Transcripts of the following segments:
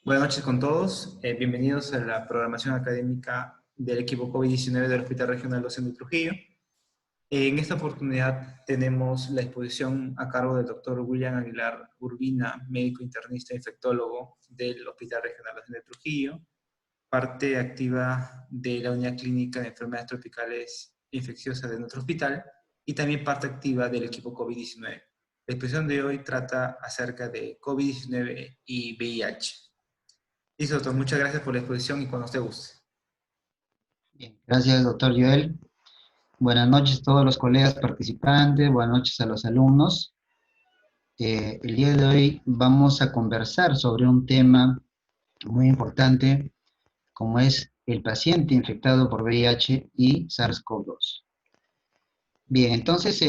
Buenas noches con todos. Bienvenidos a la programación académica del equipo COVID-19 del Hospital Regional Docente de Trujillo. En esta oportunidad tenemos la exposición a cargo del doctor William Aguilar Urbina, médico internista e infectólogo del Hospital Regional Docente de Trujillo, parte activa de la unidad clínica de enfermedades tropicales infecciosas de nuestro hospital y también parte activa del equipo COVID-19. La exposición de hoy trata acerca de COVID-19 y VIH. Listo, doctor, muchas gracias por la exposición y cuando usted guste. Bien, gracias, doctor Joel. Buenas noches a todos los colegas participantes, buenas noches a los alumnos. El día de hoy vamos a conversar sobre un tema muy importante, como es el paciente infectado por VIH y SARS-CoV-2. Bien, entonces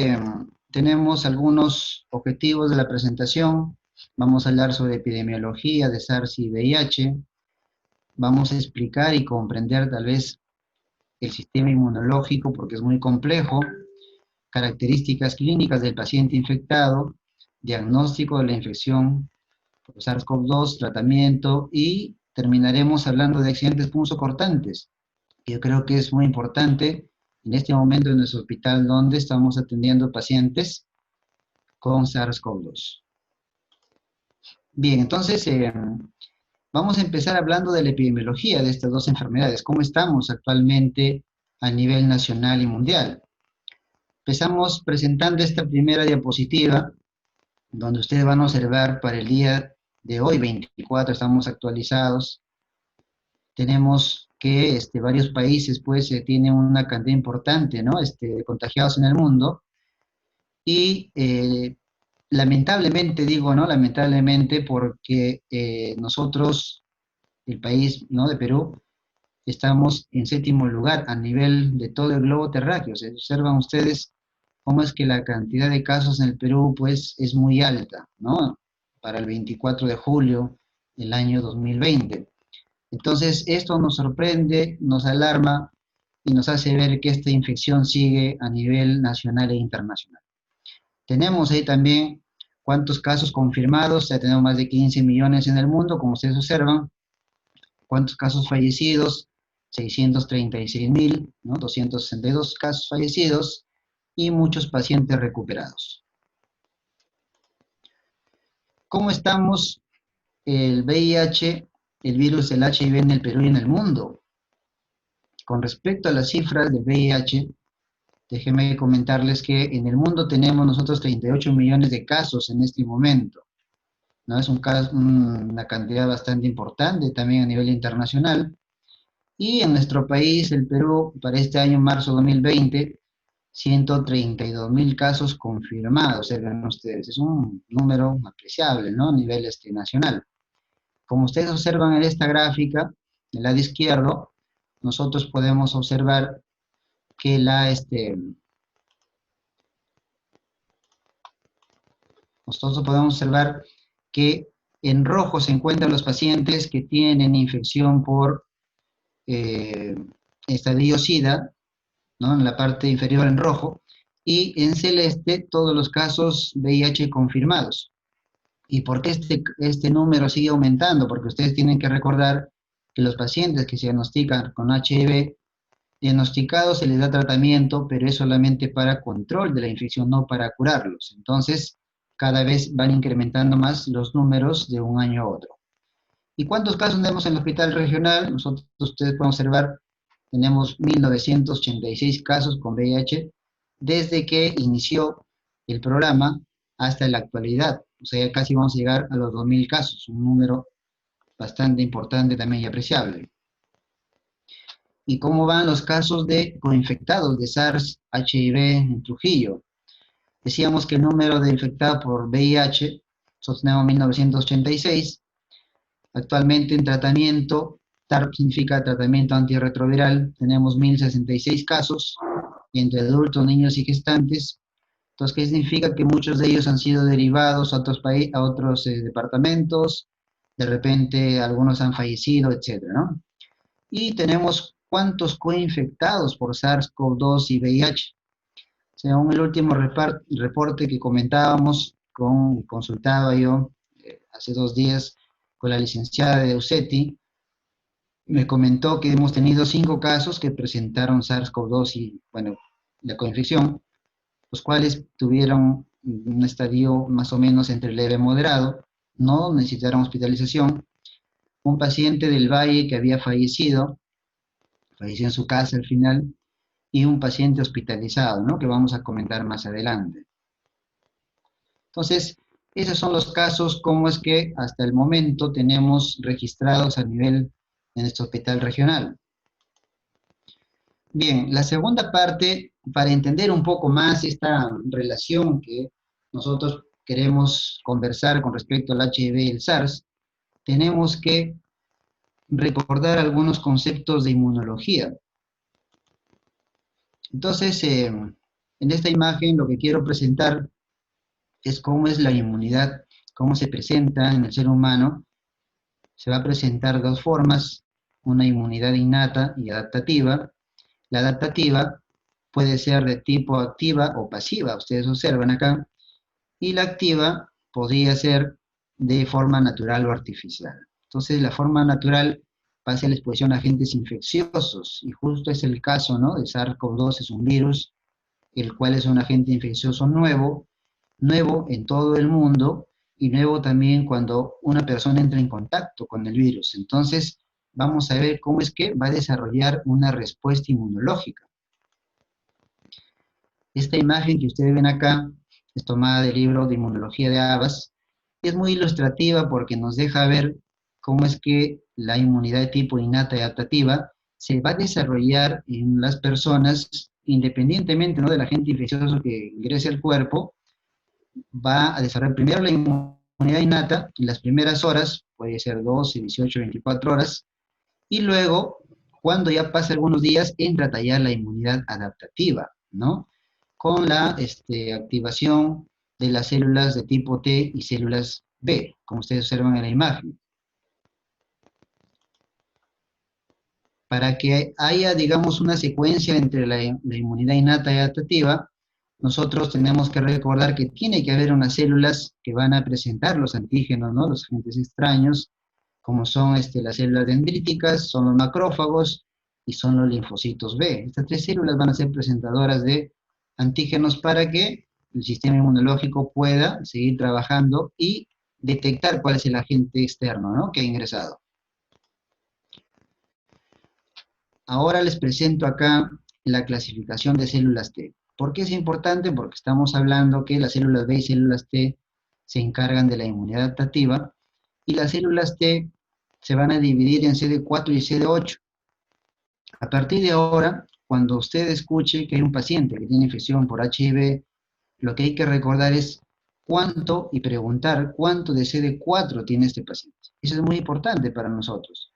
tenemos algunos objetivos de la presentación. Vamos a hablar sobre epidemiología de SARS y VIH. Vamos a explicar y comprender tal vez el sistema inmunológico, porque es muy complejo, características clínicas del paciente infectado, diagnóstico de la infección por SARS-CoV-2, tratamiento, y terminaremos hablando de accidentes punzocortantes, que yo creo que es muy importante en este momento en nuestro hospital donde estamos atendiendo pacientes con SARS-CoV-2. Bien, entonces vamos a empezar hablando de la epidemiología de estas dos enfermedades, cómo estamos actualmente a nivel nacional y mundial. Empezamos presentando esta primera diapositiva, donde ustedes van a observar para el día de hoy, 24, estamos actualizados. Tenemos que varios países pues tienen una cantidad importante, ¿no? De contagiados en el mundo. Y lamentablemente, digo, ¿no? Lamentablemente porque nosotros, el país, ¿no? De Perú, estamos en séptimo lugar a nivel de todo el globo terráqueo. Se observan ustedes cómo es que la cantidad de casos en el Perú, pues, es muy alta, ¿no? Para el 24 de julio del año 2020. Entonces, esto nos sorprende, nos alarma y nos hace ver que esta infección sigue a nivel nacional e internacional. Tenemos ahí también cuántos casos confirmados, ya tenemos más de 15 millones en el mundo, como ustedes observan. ¿Cuántos casos fallecidos? 636.000, ¿no? 262 casos fallecidos y muchos pacientes recuperados. ¿Cómo estamos el VIH, el virus del HIV en el Perú y en el mundo? Con respecto a las cifras del VIH, déjenme comentarles que en el mundo tenemos nosotros 38 millones de casos en este momento, ¿no? Es una cantidad bastante importante también a nivel internacional. Y en nuestro país, el Perú, para este año, marzo 2020, 132.000 casos confirmados, ven ustedes. Es un número apreciable, ¿no? A nivel nacional. Como ustedes observan en esta gráfica, del lado izquierdo, nosotros podemos observar que nosotros podemos observar que en rojo se encuentran los pacientes que tienen infección por estadio SIDA, ¿no? En la parte inferior en rojo, y en celeste todos los casos VIH confirmados. ¿Y por qué este número sigue aumentando? Porque ustedes tienen que recordar que los pacientes que se diagnostican con HIV, diagnosticados se les da tratamiento, pero es solamente para control de la infección, no para curarlos. Entonces, cada vez van incrementando más los números de un año a otro. ¿Y cuántos casos tenemos en el hospital regional? Ustedes pueden observar, tenemos 1.986 casos con VIH desde que inició el programa hasta la actualidad. O sea, casi vamos a llegar a los 2.000 casos, un número bastante importante también y apreciable. ¿Y cómo van los casos de coinfectados de SARS-HIV en Trujillo? Decíamos que el número de infectados por VIH, nosotros tenemos 1.986, actualmente en tratamiento, TARP significa tratamiento antirretroviral, tenemos 1.066 casos entre adultos, niños y gestantes. Entonces, ¿qué significa? Que muchos de ellos han sido derivados a otros departamentos, de repente algunos han fallecido, etcétera, ¿no? Y tenemos cuántos coinfectados por SARS-CoV-2 y VIH. Según el último reporte que comentábamos, consultaba yo hace 2 días con la licenciada de UCETI, me comentó que hemos tenido 5 casos que presentaron SARS-CoV-2 y, bueno, la coinfección, los cuales tuvieron un estadio más o menos entre leve y moderado, no necesitaron hospitalización. Un paciente del Valle que había fallecido, falleció en su casa al final, y un paciente hospitalizado, ¿no? Que vamos a comentar más adelante. Entonces, esos son los casos, como es que hasta el momento tenemos registrados a nivel en este hospital regional. Bien, la segunda parte, para entender un poco más esta relación que nosotros queremos conversar con respecto al HIV y el SARS, tenemos que recordar algunos conceptos de inmunología. Entonces, en esta imagen lo que quiero presentar es cómo es la inmunidad, cómo se presenta en el ser humano. Se va a presentar 2 formas, una inmunidad innata y adaptativa. La adaptativa puede ser de tipo activa o pasiva, ustedes observan acá, y la activa podría ser de forma natural o artificial. Entonces, la forma natural pasa a la exposición a agentes infecciosos, y justo es el caso, ¿no? De SARS-CoV-2, es un virus, el cual es un agente infeccioso nuevo en todo el mundo, y nuevo también cuando una persona entra en contacto con el virus. Entonces, vamos a ver cómo es que va a desarrollar una respuesta inmunológica. Esta imagen que ustedes ven acá es tomada del libro de Inmunología de Abbas. Es muy ilustrativa porque nos deja ver cómo es que la inmunidad de tipo innata y adaptativa se va a desarrollar en las personas independientemente, ¿no?, del agente infeccioso que ingrese al cuerpo. Va a desarrollar primero la inmunidad innata en las primeras horas, puede ser 12, 18, 24 horas, y luego, cuando ya pasa algunos días, entra a tallar la inmunidad adaptativa, ¿no? Con la activación de las células de tipo T y células B, como ustedes observan en la imagen. Para que haya, digamos, una secuencia entre la inmunidad innata y adaptativa, nosotros tenemos que recordar que tiene que haber unas células que van a presentar los antígenos, ¿no?, los agentes extraños, como son las células dendríticas, son los macrófagos y son los linfocitos B. Estas 3 células van a ser presentadoras de antígenos para que el sistema inmunológico pueda seguir trabajando y detectar cuál es el agente externo, ¿no?, que ha ingresado. Ahora les presento acá la clasificación de células T. ¿Por qué es importante? Porque estamos hablando que las células B y células T se encargan de la inmunidad adaptativa, y las células T se van a dividir en CD4 y CD8. A partir de ahora, cuando usted escuche que hay un paciente que tiene infección por HIV, lo que hay que recordar es cuánto, y preguntar cuánto de CD4 tiene este paciente. Eso es muy importante para nosotros,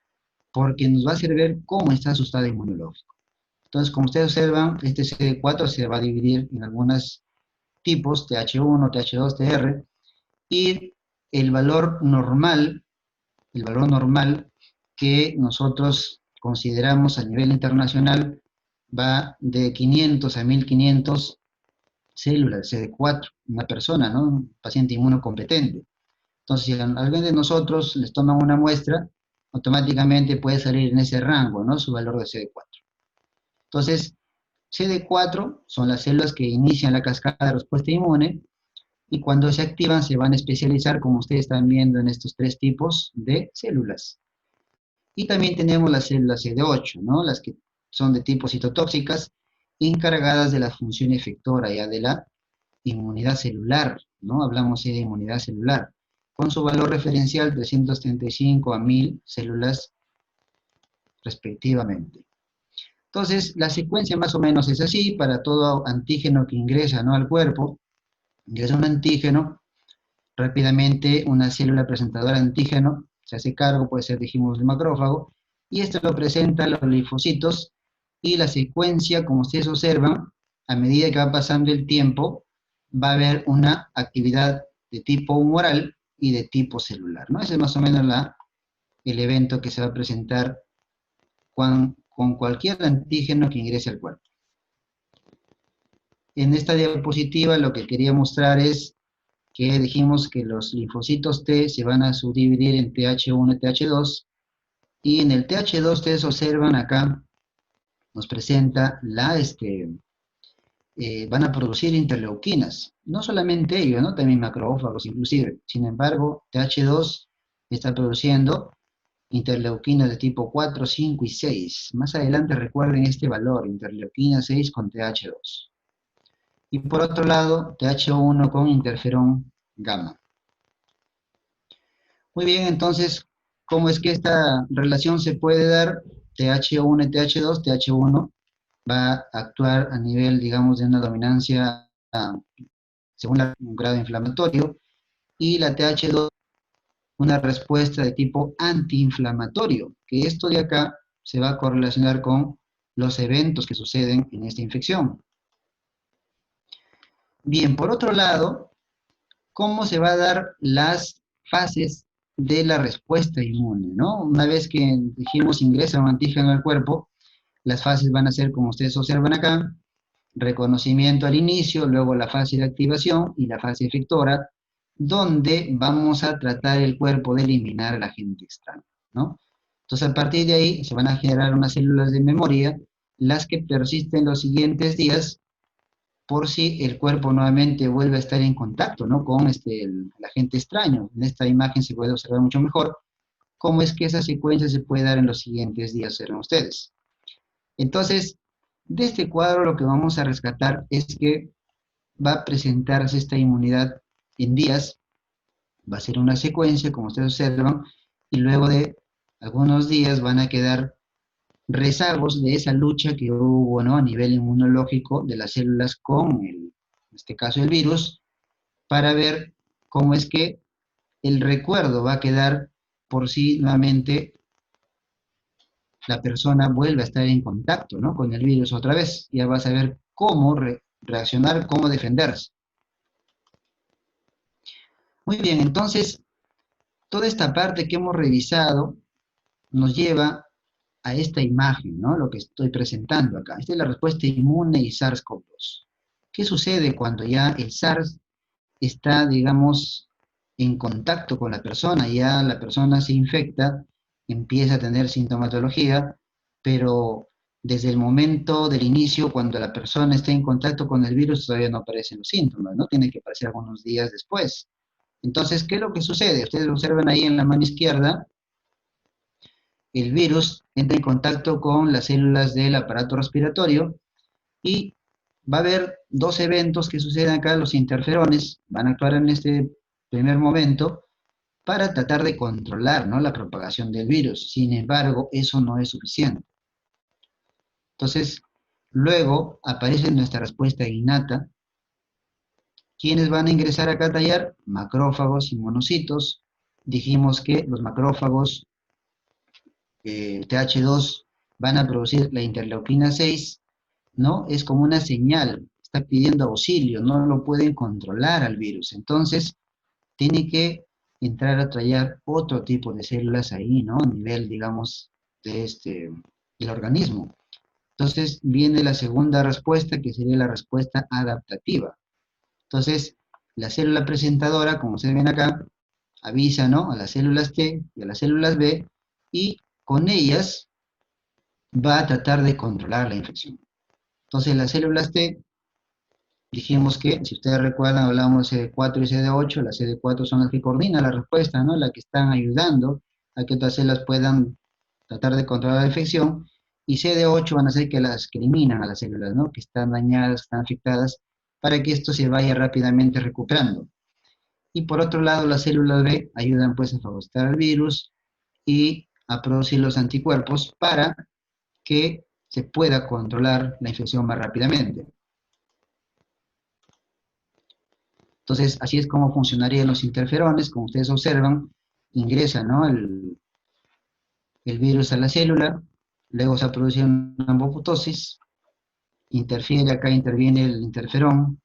porque nos va a hacer ver cómo está su estado inmunológico. Entonces, como ustedes observan, este CD4 se va a dividir en algunos tipos, TH1, TH2, TR, y el valor normal que nosotros consideramos a nivel internacional va de 500 a 1500 células CD4, una persona, ¿no?, un paciente inmunocompetente. Entonces, si a alguien de nosotros les toman una muestra, automáticamente puede salir en ese rango, ¿no?, su valor de CD4. Entonces, CD4 son las células que inician la cascada de respuesta inmune, y cuando se activan se van a especializar, como ustedes están viendo, en estos 3 tipos de células. Y también tenemos las células CD8, ¿no?, las que son de tipo citotóxicas, encargadas de la función efectora ya de la inmunidad celular, ¿no? Hablamos de inmunidad celular, con su valor referencial 335 a 1000 células respectivamente. Entonces, la secuencia más o menos es así para todo antígeno que ingresa, ¿no?, al cuerpo. Ingresa un antígeno, rápidamente una célula presentadora de antígeno se hace cargo, puede ser, dijimos, el macrófago, y esto lo presenta a los linfocitos, y la secuencia, como ustedes observan, a medida que va pasando el tiempo, va a haber una actividad de tipo humoral y de tipo celular, ¿no? Ese es más o menos el evento que se va a presentar con cualquier antígeno que ingrese al cuerpo. En esta diapositiva lo que quería mostrar es que dijimos que los linfocitos T se van a subdividir en TH1 y TH2, y en el TH2 ustedes observan acá, nos presenta van a producir interleuquinas, no solamente ellos, ¿no? También macrófagos inclusive. Sin embargo, TH2 está produciendo interleuquinas de tipo 4, 5 y 6. Más adelante recuerden este valor, interleuquina 6 con TH2. Y por otro lado, TH1 con interferón gamma. Muy bien, entonces, ¿cómo es que esta relación se puede dar? TH1 y TH2, TH1 va a actuar a nivel, digamos, de una dominancia según un grado inflamatorio, y la TH2 una respuesta de tipo antiinflamatorio, que esto de acá se va a correlacionar con los eventos que suceden en esta infección. Bien, por otro lado, ¿cómo se va a dar las fases de la respuesta inmune, ¿no? Una vez que dijimos ingresa un antígeno al cuerpo, las fases van a ser, como ustedes observan acá, reconocimiento al inicio, luego la fase de activación y la fase efectora, donde vamos a tratar el cuerpo de eliminar al agente extraño, ¿no? Entonces, a partir de ahí se van a generar unas células de memoria, las que persisten los siguientes días, por si el cuerpo nuevamente vuelve a estar en contacto, ¿no? Con el agente extraño. En esta imagen se puede observar mucho mejor cómo es que esa secuencia se puede dar en los siguientes días, serán ustedes. Entonces, de este cuadro lo que vamos a rescatar es que va a presentarse esta inmunidad en días, va a ser una secuencia, como ustedes observan, y luego de algunos días van a quedar rezagos de esa lucha que hubo, ¿no? A nivel inmunológico de las células con, en este caso, el virus, para ver cómo es que el recuerdo va a quedar por sí nuevamente, la persona vuelve a estar en contacto, ¿no? Con el virus otra vez. Ya va a saber cómo reaccionar, cómo defenderse. Muy bien, entonces, toda esta parte que hemos revisado nos lleva a esta imagen, ¿no? Lo que estoy presentando acá. Esta es la respuesta inmune y SARS-CoV-2. ¿Qué sucede cuando ya el SARS está, digamos, en contacto con la persona? Ya la persona se infecta, empieza a tener sintomatología, pero desde el momento del inicio, cuando la persona está en contacto con el virus, todavía no aparecen los síntomas, ¿no? Tiene que aparecer algunos días después. Entonces, ¿qué es lo que sucede? Ustedes observan ahí en la mano izquierda, el virus entra en contacto con las células del aparato respiratorio y va a haber dos eventos que suceden acá, los interferones van a actuar en este primer momento para tratar de controlar, ¿no? La propagación del virus. Sin embargo, eso no es suficiente. Entonces, luego aparece nuestra respuesta innata. ¿Quiénes van a ingresar acá a tallar? Macrófagos y monocitos. Dijimos que los macrófagos TH2 van a producir la interleuquina 6, ¿no? Es como una señal, está pidiendo auxilio, no lo pueden controlar al virus. Entonces, tiene que entrar a traer otro tipo de células ahí, ¿no? A nivel, digamos, del organismo. Entonces, viene la segunda respuesta, que sería la respuesta adaptativa. Entonces, la célula presentadora, como ustedes ven acá, avisa, ¿no? A las células T y a las células B, y con ellas va a tratar de controlar la infección. Entonces, las células T, dijimos que, si ustedes recuerdan, hablamos de CD4 y CD8, las CD4 son las que coordinan la respuesta, ¿no? Las que están ayudando a que otras células puedan tratar de controlar la infección, y CD8 van a ser que las que eliminan a las células, ¿no? Que están dañadas, que están afectadas, para que esto se vaya rápidamente recuperando. Y por otro lado, las células B ayudan pues a fagocitar al virus y a producir los anticuerpos para que se pueda controlar la infección más rápidamente. Entonces, así es como funcionarían los interferones. Como ustedes observan, ingresa, ¿no? el virus a la célula, luego se produce una apoptosis, interfiere acá, interviene el interferón,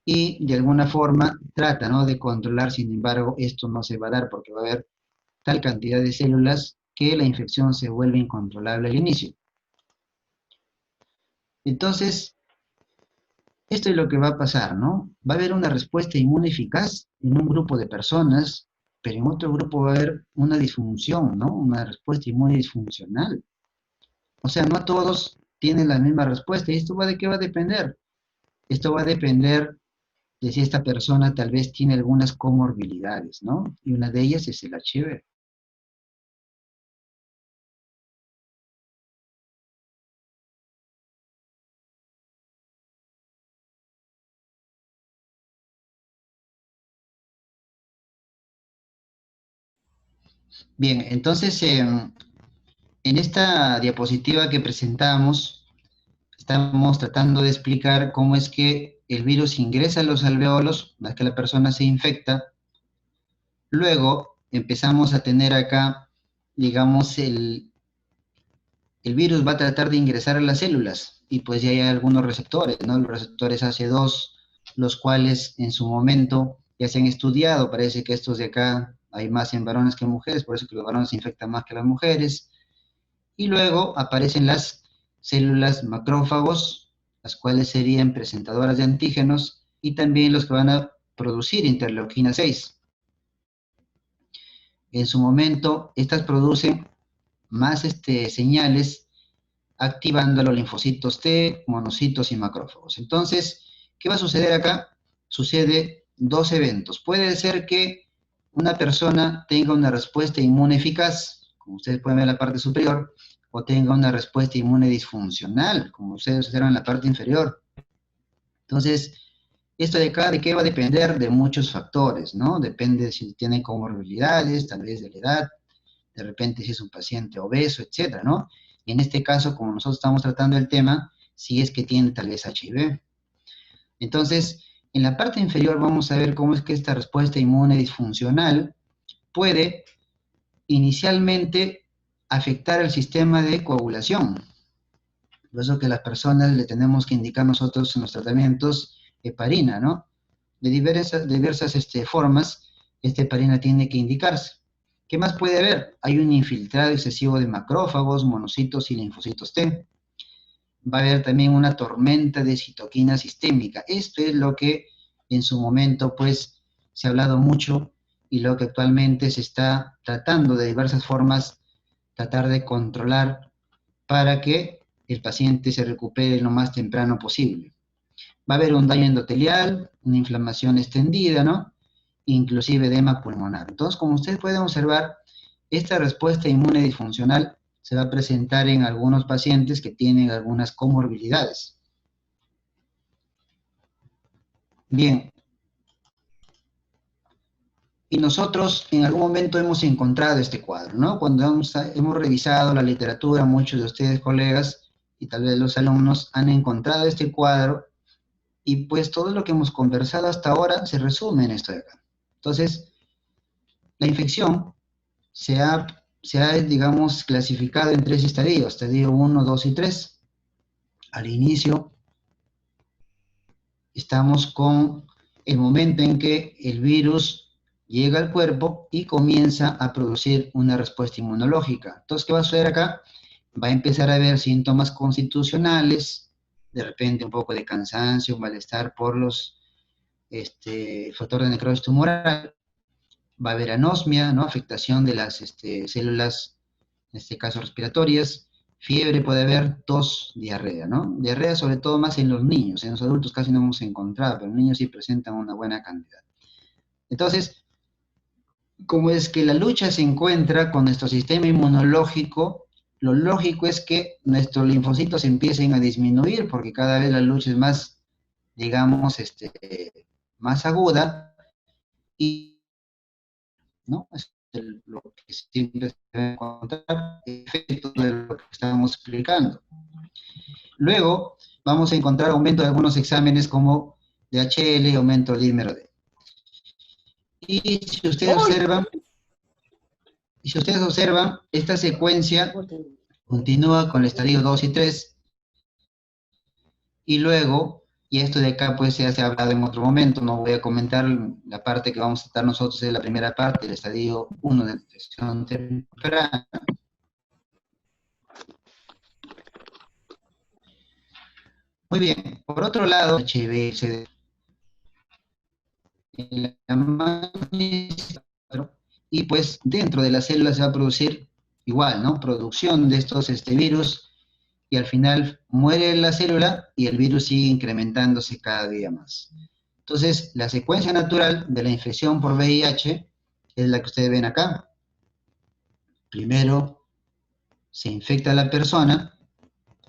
y de alguna forma trata, ¿no? De controlar. Sin embargo, esto no se va a dar porque va a haber tal cantidad de células que la infección se vuelve incontrolable al inicio. Entonces, esto es lo que va a pasar, ¿no? Va a haber una respuesta inmune eficaz en un grupo de personas, pero en otro grupo va a haber una disfunción, ¿no? Una respuesta inmune disfuncional. O sea, no todos tienen la misma respuesta. ¿Y esto va de qué va a depender? Esto va a depender de si esta persona tal vez tiene algunas comorbilidades, ¿no? Y una de ellas es el HIV. Bien, entonces en esta diapositiva que presentamos, estamos tratando de explicar cómo es que el virus ingresa a los alveolos, una vez que la persona se infecta. Luego empezamos a tener acá, digamos, el virus va a tratar de ingresar a las células y pues ya hay algunos receptores, ¿no? Los receptores AC2, los cuales en su momento ya se han estudiado, parece que estos de acá hay más en varones que en mujeres, por eso que los varones se infectan más que las mujeres. Y luego aparecen las células macrófagos, las cuales serían presentadoras de antígenos, y también los que van a producir interleuquina 6. En su momento, estas producen más señales activando los linfocitos T, monocitos y macrófagos. Entonces, ¿qué va a suceder acá? Sucede dos eventos. Puede ser que una persona tenga una respuesta inmune eficaz, como ustedes pueden ver en la parte superior, o tenga una respuesta inmune disfuncional, como ustedes observan en la parte inferior. Entonces, esto de acá, ¿de qué va a depender? De muchos factores, ¿no? Depende si tiene comorbilidades, tal vez de la edad, de repente si es un paciente obeso, etcétera, ¿no? Y en este caso, como nosotros estamos tratando el tema, si es que tiene tal vez HIV. Entonces, en la parte inferior vamos a ver cómo es que esta respuesta inmune disfuncional puede inicialmente afectar el sistema de coagulación. Por eso que a las personas le tenemos que indicar nosotros en los tratamientos heparina, ¿no? De diversas formas, esta heparina tiene que indicarse. ¿Qué más puede haber? Hay un infiltrado excesivo de macrófagos, monocitos y linfocitos T. Va a haber también una tormenta de citoquina sistémica. Esto es lo que en su momento, pues, se ha hablado mucho y lo que actualmente se está tratando de diversas formas, tratar de controlar para que el paciente se recupere lo más temprano posible. Va a haber un daño endotelial, una inflamación extendida, ¿no? Inclusive edema pulmonar. Entonces, como ustedes pueden observar, esta respuesta inmune disfuncional se va a presentar en algunos pacientes que tienen algunas comorbilidades. Bien, y nosotros en algún momento hemos encontrado este cuadro, ¿no? Cuando hemos revisado la literatura, muchos de ustedes, colegas, y tal vez los alumnos, han encontrado este cuadro, y pues todo lo que hemos conversado hasta ahora se resume en esto de acá. Entonces, la infección se ha, digamos, clasificado en tres estadios, estadio 1, 2 y 3. Al inicio estamos con el momento en que el virus llega al cuerpo y comienza a producir una respuesta inmunológica. Entonces, ¿qué va a suceder acá? Va a empezar a haber síntomas constitucionales, de repente un poco de cansancio, malestar por los factores de necrosis tumoral. Va a haber anosmia, ¿no? Afectación de las células, en este caso respiratorias, fiebre puede haber, tos, diarrea, ¿no? Diarrea sobre todo más en los niños, en los adultos casi no hemos encontrado, pero en los niños sí presentan una buena cantidad. Entonces, como es que la lucha se encuentra con nuestro sistema inmunológico, lo lógico es que nuestros linfocitos empiecen a disminuir, porque cada vez la lucha es más, digamos, más aguda, y ¿no? Es lo que siempre se debe encontrar, efecto de lo que estamos explicando. Luego, vamos a encontrar aumento de algunos exámenes como DHL, aumento del dímero D. Y si ustedes observan, esta secuencia continúa con el estadio 2 y 3, y luego, y esto de acá pues ya se ha hablado en otro momento, no voy a comentar la parte que vamos a tratar nosotros, es la primera parte, el estadio 1 de detección temprana. Muy bien, por otro lado, HIV se en la matriz, y pues dentro de las células se va a producir igual, ¿no? Producción de estos virus, y al final muere la célula y el virus sigue incrementándose cada día más. Entonces, la secuencia natural de la infección por VIH es la que ustedes ven acá. Primero se infecta la persona,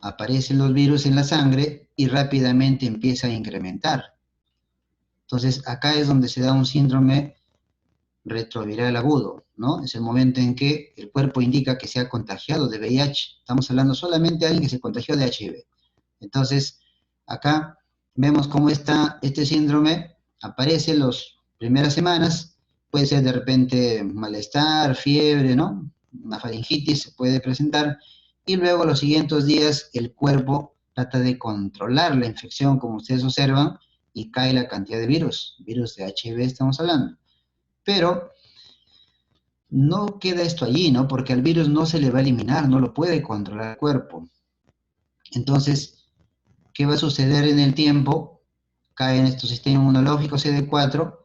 aparecen los virus en la sangre y rápidamente empieza a incrementar. Entonces, acá es donde se da un síndrome retroviral agudo, ¿no? Es el momento en que el cuerpo indica que se ha contagiado de VIH. Estamos hablando solamente de alguien que se contagió de HIV. Entonces, acá vemos cómo este síndrome aparece en las primeras semanas. Puede ser de repente malestar, fiebre, ¿no? Una faringitis se puede presentar. Y luego los siguientes días el cuerpo trata de controlar la infección, como ustedes observan, y cae la cantidad de virus de HIV estamos hablando. Pero no queda esto allí, ¿no? Porque al virus no se le va a eliminar, no lo puede controlar el cuerpo. Entonces, ¿qué va a suceder en el tiempo? Cae en nuestro sistema inmunológico CD4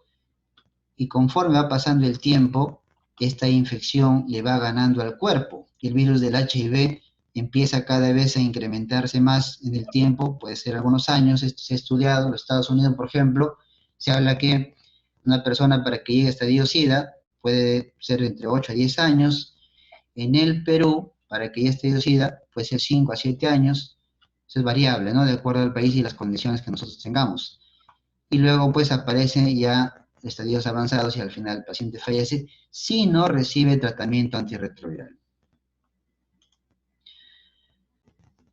y conforme va pasando el tiempo, esta infección le va ganando al cuerpo. El virus del HIV empieza cada vez a incrementarse más en el tiempo, puede ser algunos años, esto se ha estudiado, en los Estados Unidos, por ejemplo, se habla que una persona para que llegue a estadio SIDA puede ser entre 8 a 10 años. En el Perú, para que llegue a estadio SIDA, puede ser 5 a 7 años. Eso es variable, ¿no? De acuerdo al país y las condiciones que nosotros tengamos. Y luego, pues, aparecen ya estadios avanzados y al final el paciente fallece si no recibe tratamiento antirretroviral.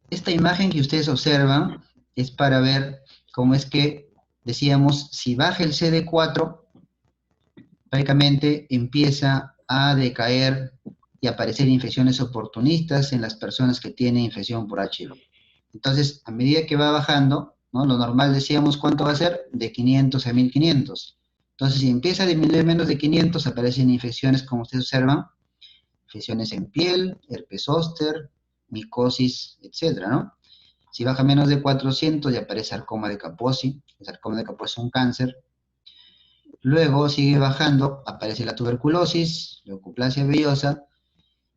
Esta imagen que ustedes observan es para ver cómo es que, decíamos, si baja el CD4, prácticamente empieza a decaer y aparecer infecciones oportunistas en las personas que tienen infección por HIV. Entonces, a medida que va bajando, ¿no? Lo normal decíamos, ¿cuánto va a ser? De 500 a 1500. Entonces, si empieza a disminuir menos de 500, aparecen infecciones, como ustedes observan, infecciones en piel, herpes zóster, micosis, etcétera, ¿no? Si baja menos de 400, ya aparece sarcoma de Kaposi. El sarcoma de Kaposi es un cáncer. Luego sigue bajando, aparece la tuberculosis, leucoplasia vellosa,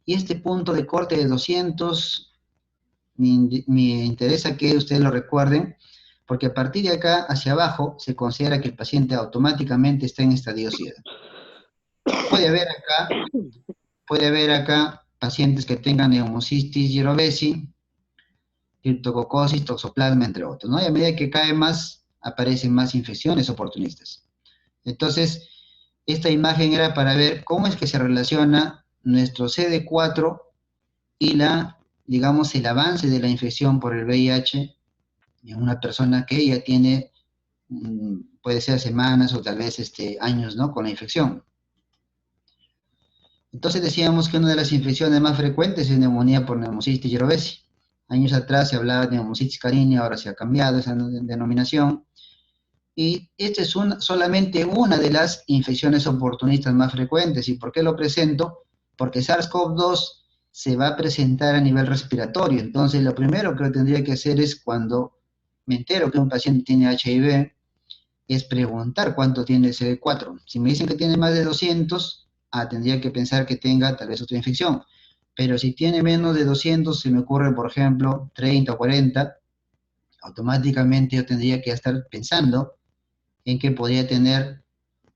y este punto de corte de 200, me interesa que ustedes lo recuerden, porque a partir de acá hacia abajo se considera que el paciente automáticamente está en estadio SIDA. Puede haber acá pacientes que tengan neumocistis girovesi, criptococosis, toxoplasma, entre otros, ¿no? Y a medida que cae más, aparecen más infecciones oportunistas. Entonces, esta imagen era para ver cómo es que se relaciona nuestro CD4 y digamos, el avance de la infección por el VIH en una persona que ya tiene, puede ser semanas o tal vez años, ¿no? Con la infección. Entonces decíamos que una de las infecciones más frecuentes es neumonía por neumocistis girovesi. Años atrás se hablaba de neumocitis carinea, ahora se ha cambiado esa denominación. Y esta es solamente una de las infecciones oportunistas más frecuentes. ¿Y por qué lo presento? Porque SARS-CoV-2 se va a presentar a nivel respiratorio. Entonces, lo primero que tendría que hacer es, cuando me entero que un paciente tiene HIV, es preguntar cuánto tiene CD4. Si me dicen que tiene más de 200, tendría que pensar que tenga tal vez otra infección. Pero si tiene menos de 200, se me ocurre, por ejemplo, 30 o 40, automáticamente yo tendría que estar pensando en que podría tener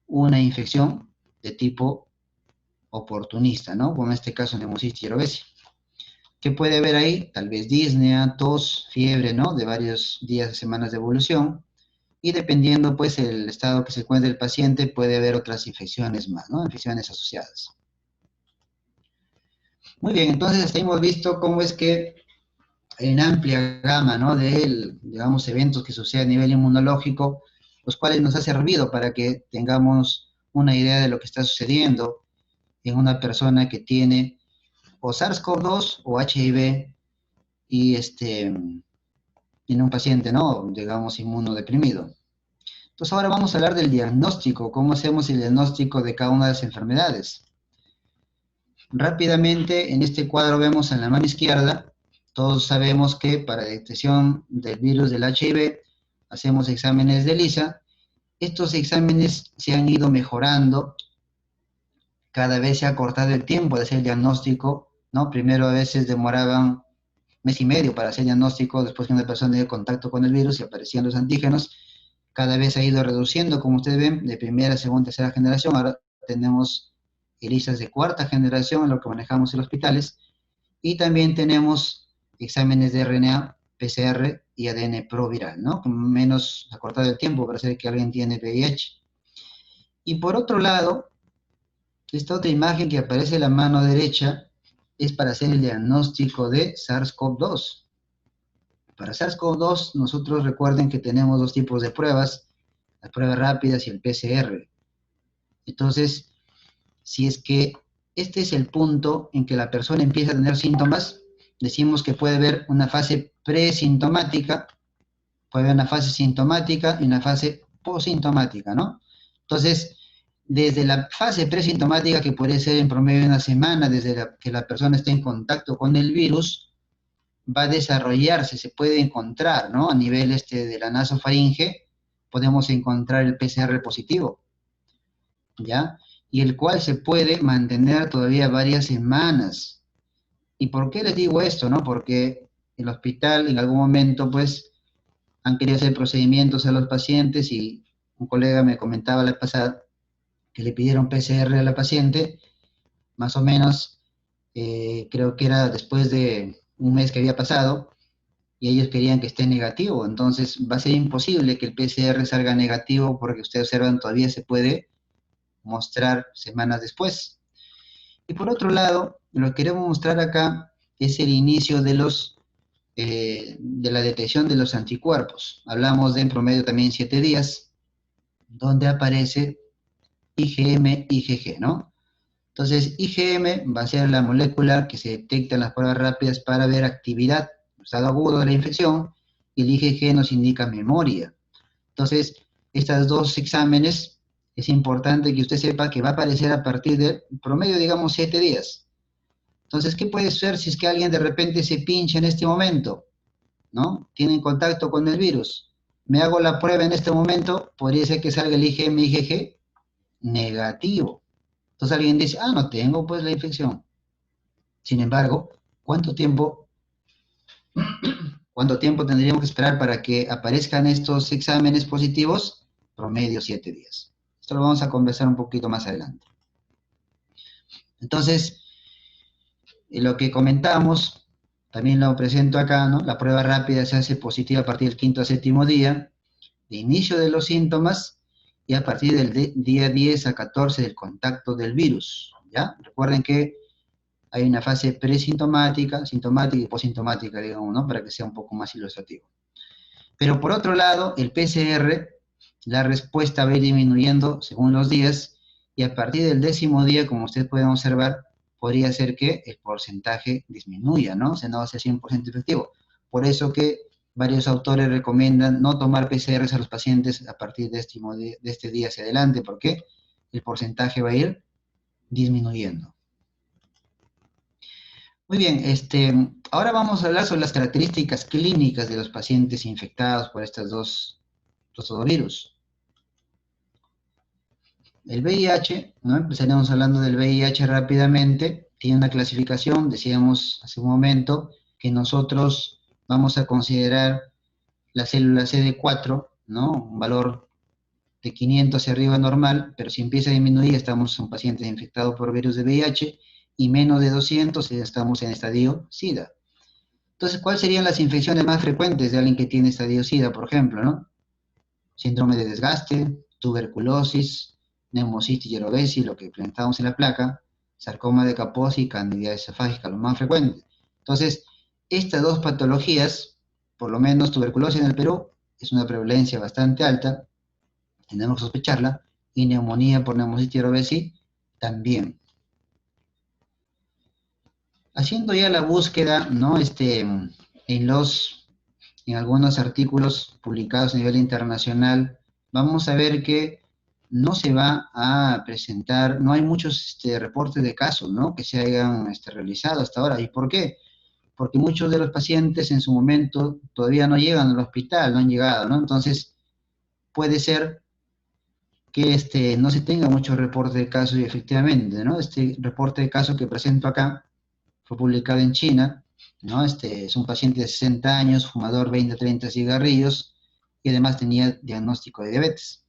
una infección de tipo oportunista, ¿no? Como en este caso neumocistis girovesi. ¿Qué puede haber ahí? Tal vez disnea, tos, fiebre, ¿no? De varios días o semanas de evolución. Y dependiendo, pues, el estado que se encuentre el paciente, puede haber otras infecciones más, ¿no? Infecciones asociadas. Muy bien, entonces hemos visto cómo es que hay una amplia gama, ¿no? De, digamos, eventos que suceden a nivel inmunológico, los cuales nos ha servido para que tengamos una idea de lo que está sucediendo en una persona que tiene o SARS-CoV-2 o HIV y en un paciente, ¿no? Digamos, inmunodeprimido. Entonces ahora vamos a hablar del diagnóstico, cómo hacemos el diagnóstico de cada una de las enfermedades. Rápidamente, en este cuadro vemos en la mano izquierda Todos sabemos que para detección del virus del HIV hacemos exámenes de ELISA. Estos exámenes se han ido mejorando, cada vez se ha cortado el tiempo de hacer el diagnóstico, ¿no? Primero a veces demoraban mes y medio para hacer diagnóstico después que una persona dio contacto con el virus y aparecían los antígenos. Cada vez ha ido reduciendo, como ustedes ven, de primera, segunda, tercera generación. Ahora tenemos ELISAs de cuarta generación en lo que manejamos en los hospitales. Y también tenemos exámenes de RNA, PCR y ADN proviral, ¿no? Con menos acortado el tiempo para saber que alguien tiene VIH. Y por otro lado, esta otra imagen que aparece en la mano derecha es para hacer el diagnóstico de SARS-CoV-2. Para SARS-CoV-2, nosotros recuerden que tenemos dos tipos de pruebas, las pruebas rápidas y el PCR. Entonces, si es que este es el punto en que la persona empieza a tener síntomas, decimos que puede haber una fase presintomática, puede haber una fase sintomática y una fase posintomática, ¿no? Entonces, desde la fase presintomática, que puede ser en promedio de una semana, desde que la persona está en contacto con el virus, va a desarrollarse, se puede encontrar, ¿no? A nivel de la nasofaringe, podemos encontrar el PCR positivo, ¿ya? Y el cual se puede mantener todavía varias semanas. ¿Y por qué les digo esto, no? Porque el hospital en algún momento, pues, han querido hacer procedimientos a los pacientes y un colega me comentaba la vez pasada que le pidieron PCR a la paciente, más o menos, creo que era después de un mes que había pasado, y ellos querían que esté negativo. Entonces va a ser imposible que el PCR salga negativo porque ustedes observan todavía se puede mostrar semanas después. Y por otro lado, lo que queremos mostrar acá es el inicio de la detección de los anticuerpos. Hablamos de en promedio también 7 días, donde aparece IgM, IgG, ¿no? Entonces, IgM va a ser la molécula que se detecta en las pruebas rápidas para ver actividad, estado agudo de la infección, y el IgG nos indica memoria. Entonces, estos dos exámenes, es importante que usted sepa que va a aparecer a partir de promedio, digamos, 7 días. Entonces, ¿qué puede ser si es que alguien de repente se pincha en este momento? ¿No? Tiene contacto con el virus. Me hago la prueba en este momento, podría ser que salga el IgM, IgG negativo. Entonces alguien dice, ah, no tengo pues la infección. Sin embargo, cuánto tiempo tendríamos que esperar para que aparezcan estos exámenes positivos? Promedio 7 días. Esto lo vamos a conversar un poquito más adelante. Entonces, lo que comentamos, también lo presento acá, ¿no? La prueba rápida se hace positiva a partir del quinto a séptimo día, de inicio de los síntomas, y a partir del día 10 a 14 del contacto del virus, ¿ya? Recuerden que hay una fase presintomática, sintomática y posintomática, digamos, ¿no? Para que sea un poco más ilustrativo. Pero por otro lado, el PCR, la respuesta va a ir disminuyendo según los días, y a partir del 10.º día, como ustedes pueden observar, podría ser que el porcentaje disminuya, ¿no? O sea, no va a ser 100% efectivo. Por eso que varios autores recomiendan no tomar PCRs a los pacientes a partir de este día hacia adelante, porque el porcentaje va a ir disminuyendo. Muy bien, ahora vamos a hablar sobre las características clínicas de los pacientes infectados por estos dos virus. El VIH, ¿no? Empezaremos hablando del VIH rápidamente. Tiene una clasificación, decíamos hace un momento, que nosotros vamos a considerar la célula CD4, ¿no? Un valor de 500 hacia arriba normal, pero si empieza a disminuir, estamos en pacientes infectados por virus de VIH, y menos de 200, ya estamos en estadio SIDA. Entonces, ¿cuáles serían las infecciones más frecuentes de alguien que tiene estadio SIDA, por ejemplo, ¿no? Síndrome de desgaste, tuberculosis, neumocitis y orobesis, lo que presentamos en la placa, sarcoma de Kaposi y candidiasis esofágica, lo más frecuente. Entonces, estas dos patologías, por lo menos tuberculosis en el Perú, es una prevalencia bastante alta, tenemos que sospecharla, y neumonía por neumocitis y orobesis también. Haciendo ya la búsqueda, ¿no? En algunos artículos publicados a nivel internacional, vamos a ver que no se va a presentar, no hay muchos reportes de casos, ¿no? Que se hayan realizado hasta ahora. ¿Y por qué? porque muchos de los pacientes en su momento todavía no llegan al hospital, no han llegado, ¿no? Entonces, puede ser que no se tenga mucho reporte de caso y efectivamente, ¿no? Este reporte de caso que presento acá fue publicado en China, ¿no? Es un paciente de 60 años, fumador 20 a 30 cigarrillos y además tenía diagnóstico de diabetes.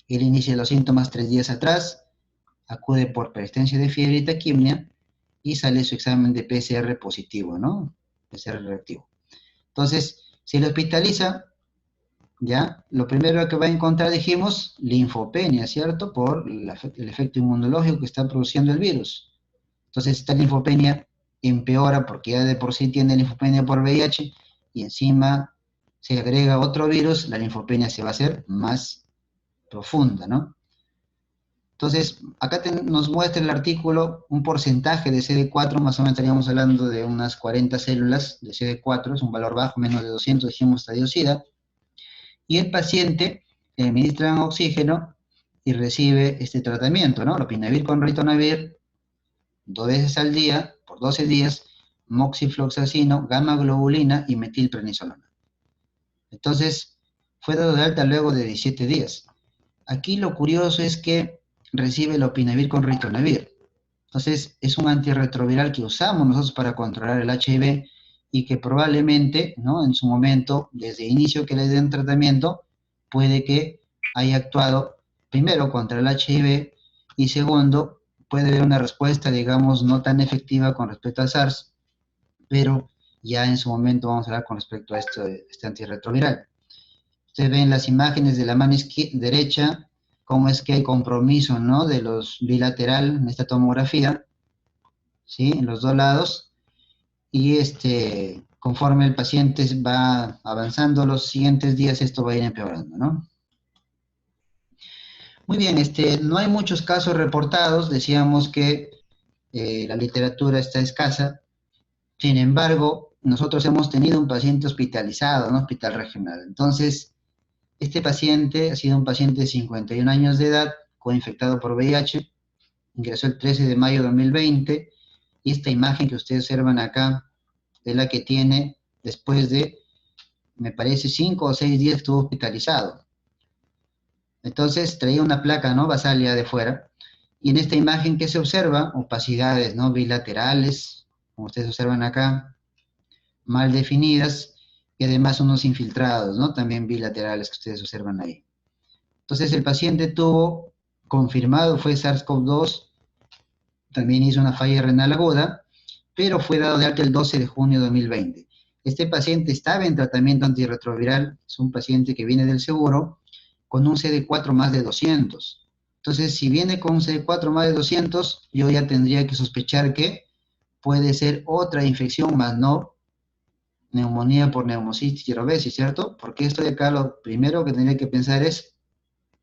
Él inicia los síntomas 3 días atrás, acude por persistencia de fiebre y taquimia y sale su examen de PCR positivo, ¿no? PCR reactivo. Entonces, si lo hospitaliza, ¿ya? Lo primero que va a encontrar, dijimos, linfopenia, ¿cierto? Por el efecto inmunológico que está produciendo el virus. Entonces, esta linfopenia empeora porque ya de por sí tiene linfopenia por VIH y encima se agrega otro virus, la linfopenia se va a hacer más profunda, ¿no? Entonces, acá nos muestra el artículo un porcentaje de CD4, más o menos estaríamos hablando de unas 40 células de CD4, es un valor bajo, menos de 200, dijimos, estadio SIDA, y el paciente le administran oxígeno y recibe este tratamiento, ¿no? Lopinavir con ritonavir, 2 veces al día, por 12 días, moxifloxacino, gamma globulina y metilprednisolona. Entonces, fue dado de alta luego de 17 días. Aquí lo curioso es que recibe lopinavir con ritonavir. Entonces, es un antirretroviral que usamos nosotros para controlar el HIV y que probablemente, ¿no? En su momento, desde el inicio que le den tratamiento, puede que haya actuado primero contra el HIV y segundo, puede haber una respuesta, digamos, no tan efectiva con respecto al SARS, pero ya en su momento vamos a hablar con respecto a este antirretroviral. Ustedes ven las imágenes de la mano derecha, cómo es que hay compromiso, ¿no? De los bilateral en esta tomografía, ¿sí? En los dos lados, y conforme el paciente va avanzando los siguientes días, esto va a ir empeorando, ¿no? Muy bien, no hay muchos casos reportados, decíamos que la literatura está escasa, sin embargo, nosotros hemos tenido un paciente hospitalizado en un hospital regional, entonces, este paciente ha sido un paciente de 51 años de edad, coinfectado por VIH, ingresó el 13 de mayo de 2020, y esta imagen que ustedes observan acá es la que tiene después de, me parece, 5 o 6 días que estuvo hospitalizado. Entonces traía una placa, ¿no? Basalia de fuera, y en esta imagen que se observa, opacidades, ¿no? Bilaterales, como ustedes observan acá, mal definidas, y además unos infiltrados, ¿no? También bilaterales que ustedes observan ahí. Entonces el paciente tuvo confirmado, fue SARS-CoV-2, también hizo una falla renal aguda, pero fue dado de alta el 12 de junio de 2020. Este paciente estaba en tratamiento antirretroviral, es un paciente que viene del seguro, con un CD4 más de 200. Entonces, si viene con un CD4 más de 200, yo ya tendría que sospechar que puede ser otra infección, más no neumonía por neumocitis y robesis, ¿cierto? Porque esto de acá lo primero que tendría que pensar es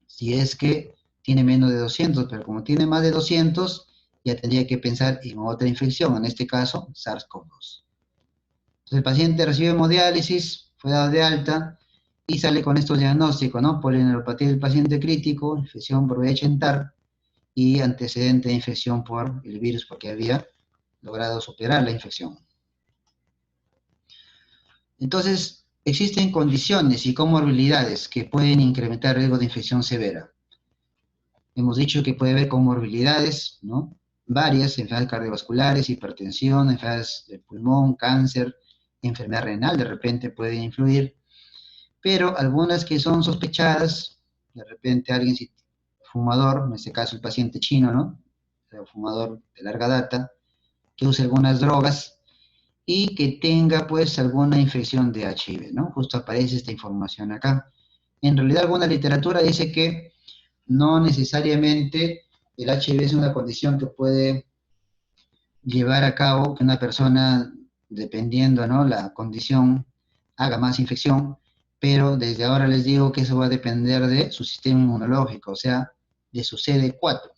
si es que tiene menos de 200, pero como tiene más de 200, ya tendría que pensar en otra infección, en este caso SARS-CoV-2. Entonces el paciente recibe hemodiálisis, fue dado de alta y sale con estos diagnósticos, ¿no? Polineuropatía del paciente crítico, infección por VIH en TAR y antecedente de infección por el virus porque había logrado superar la infección. Entonces, existen condiciones y comorbilidades que pueden incrementar el riesgo de infección severa. Hemos dicho que puede haber comorbilidades, ¿no? Varias, enfermedades cardiovasculares, hipertensión, enfermedades del pulmón, cáncer, enfermedad renal de repente pueden influir, pero algunas que son sospechadas, de repente alguien fumador, en este caso el paciente chino, ¿no? O fumador de larga data, que use algunas drogas y que tenga pues alguna infección de HIV, ¿no? Justo aparece esta información acá. En realidad alguna literatura dice que no necesariamente el HIV es una condición que puede llevar a cabo que una persona, dependiendo, ¿no? La condición, haga más infección, pero desde ahora les digo que eso va a depender de su sistema inmunológico, o sea, de su CD4.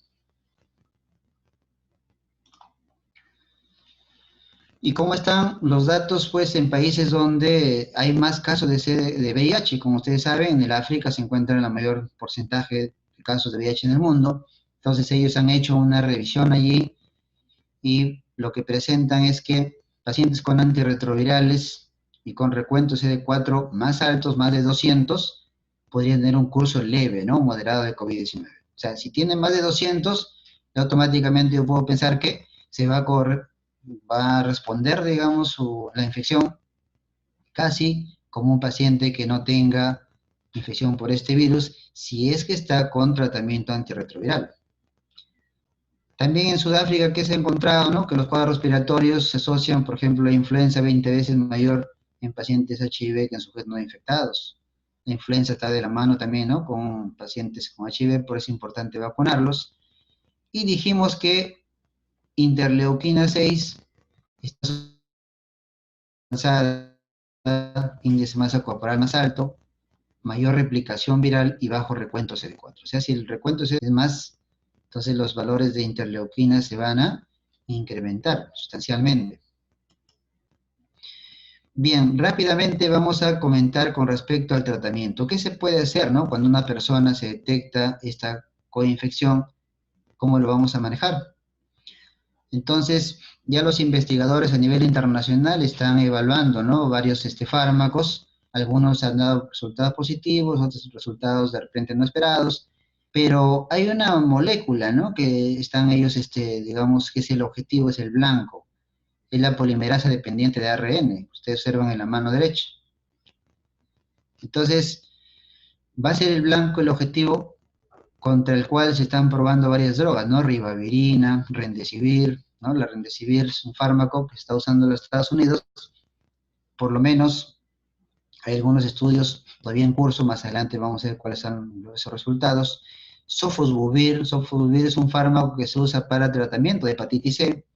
¿Y cómo están los datos, pues, en países donde hay más casos de VIH? Como ustedes saben, en el África se encuentra el mayor porcentaje de casos de VIH en el mundo. Entonces ellos han hecho una revisión allí y lo que presentan es que pacientes con antirretrovirales y con recuentos CD4 más altos, más de 200, podrían tener un curso leve, ¿no? Moderado de COVID-19. O sea, si tienen más de 200, automáticamente yo puedo pensar que se va a responder, digamos, la infección casi como un paciente que no tenga infección por este virus, si es que está con tratamiento antirretroviral. También en Sudáfrica, ¿qué se ha encontrado? ¿No? Que los cuadros respiratorios se asocian, por ejemplo, la influenza 20 veces mayor en pacientes HIV que en sujetos no infectados. La influenza está de la mano también, ¿no? Con pacientes con HIV, por eso es importante vacunarlos. Y dijimos que interleuquina 6 está avanzada, índice de masa corporal más alto, mayor replicación viral y bajo recuento CD4. O sea, si el recuento CD4 es más, entonces los valores de interleuquina se van a incrementar sustancialmente. Bien, rápidamente vamos a comentar con respecto al tratamiento. ¿Qué se puede hacer, no? Cuando una persona se detecta esta coinfección, ¿cómo lo vamos a manejar? Entonces, ya los investigadores a nivel internacional están evaluando, ¿no? Varios fármacos. Algunos han dado resultados positivos, otros resultados de repente no esperados. Pero hay una molécula, ¿no? Que están ellos, digamos, que es el objetivo, es el blanco. Es la polimerasa dependiente de ARN. Ustedes observan en la mano derecha. Entonces, va a ser el blanco el objetivo contra el cual se están probando varias drogas, ¿no? Ribavirina, Remdesivir, ¿no? La Remdesivir es un fármaco que se está usando en los Estados Unidos. Por lo menos hay algunos estudios todavía en curso, más adelante vamos a ver cuáles son esos resultados. Sofosbuvir es un fármaco que se usa para tratamiento de hepatitis C.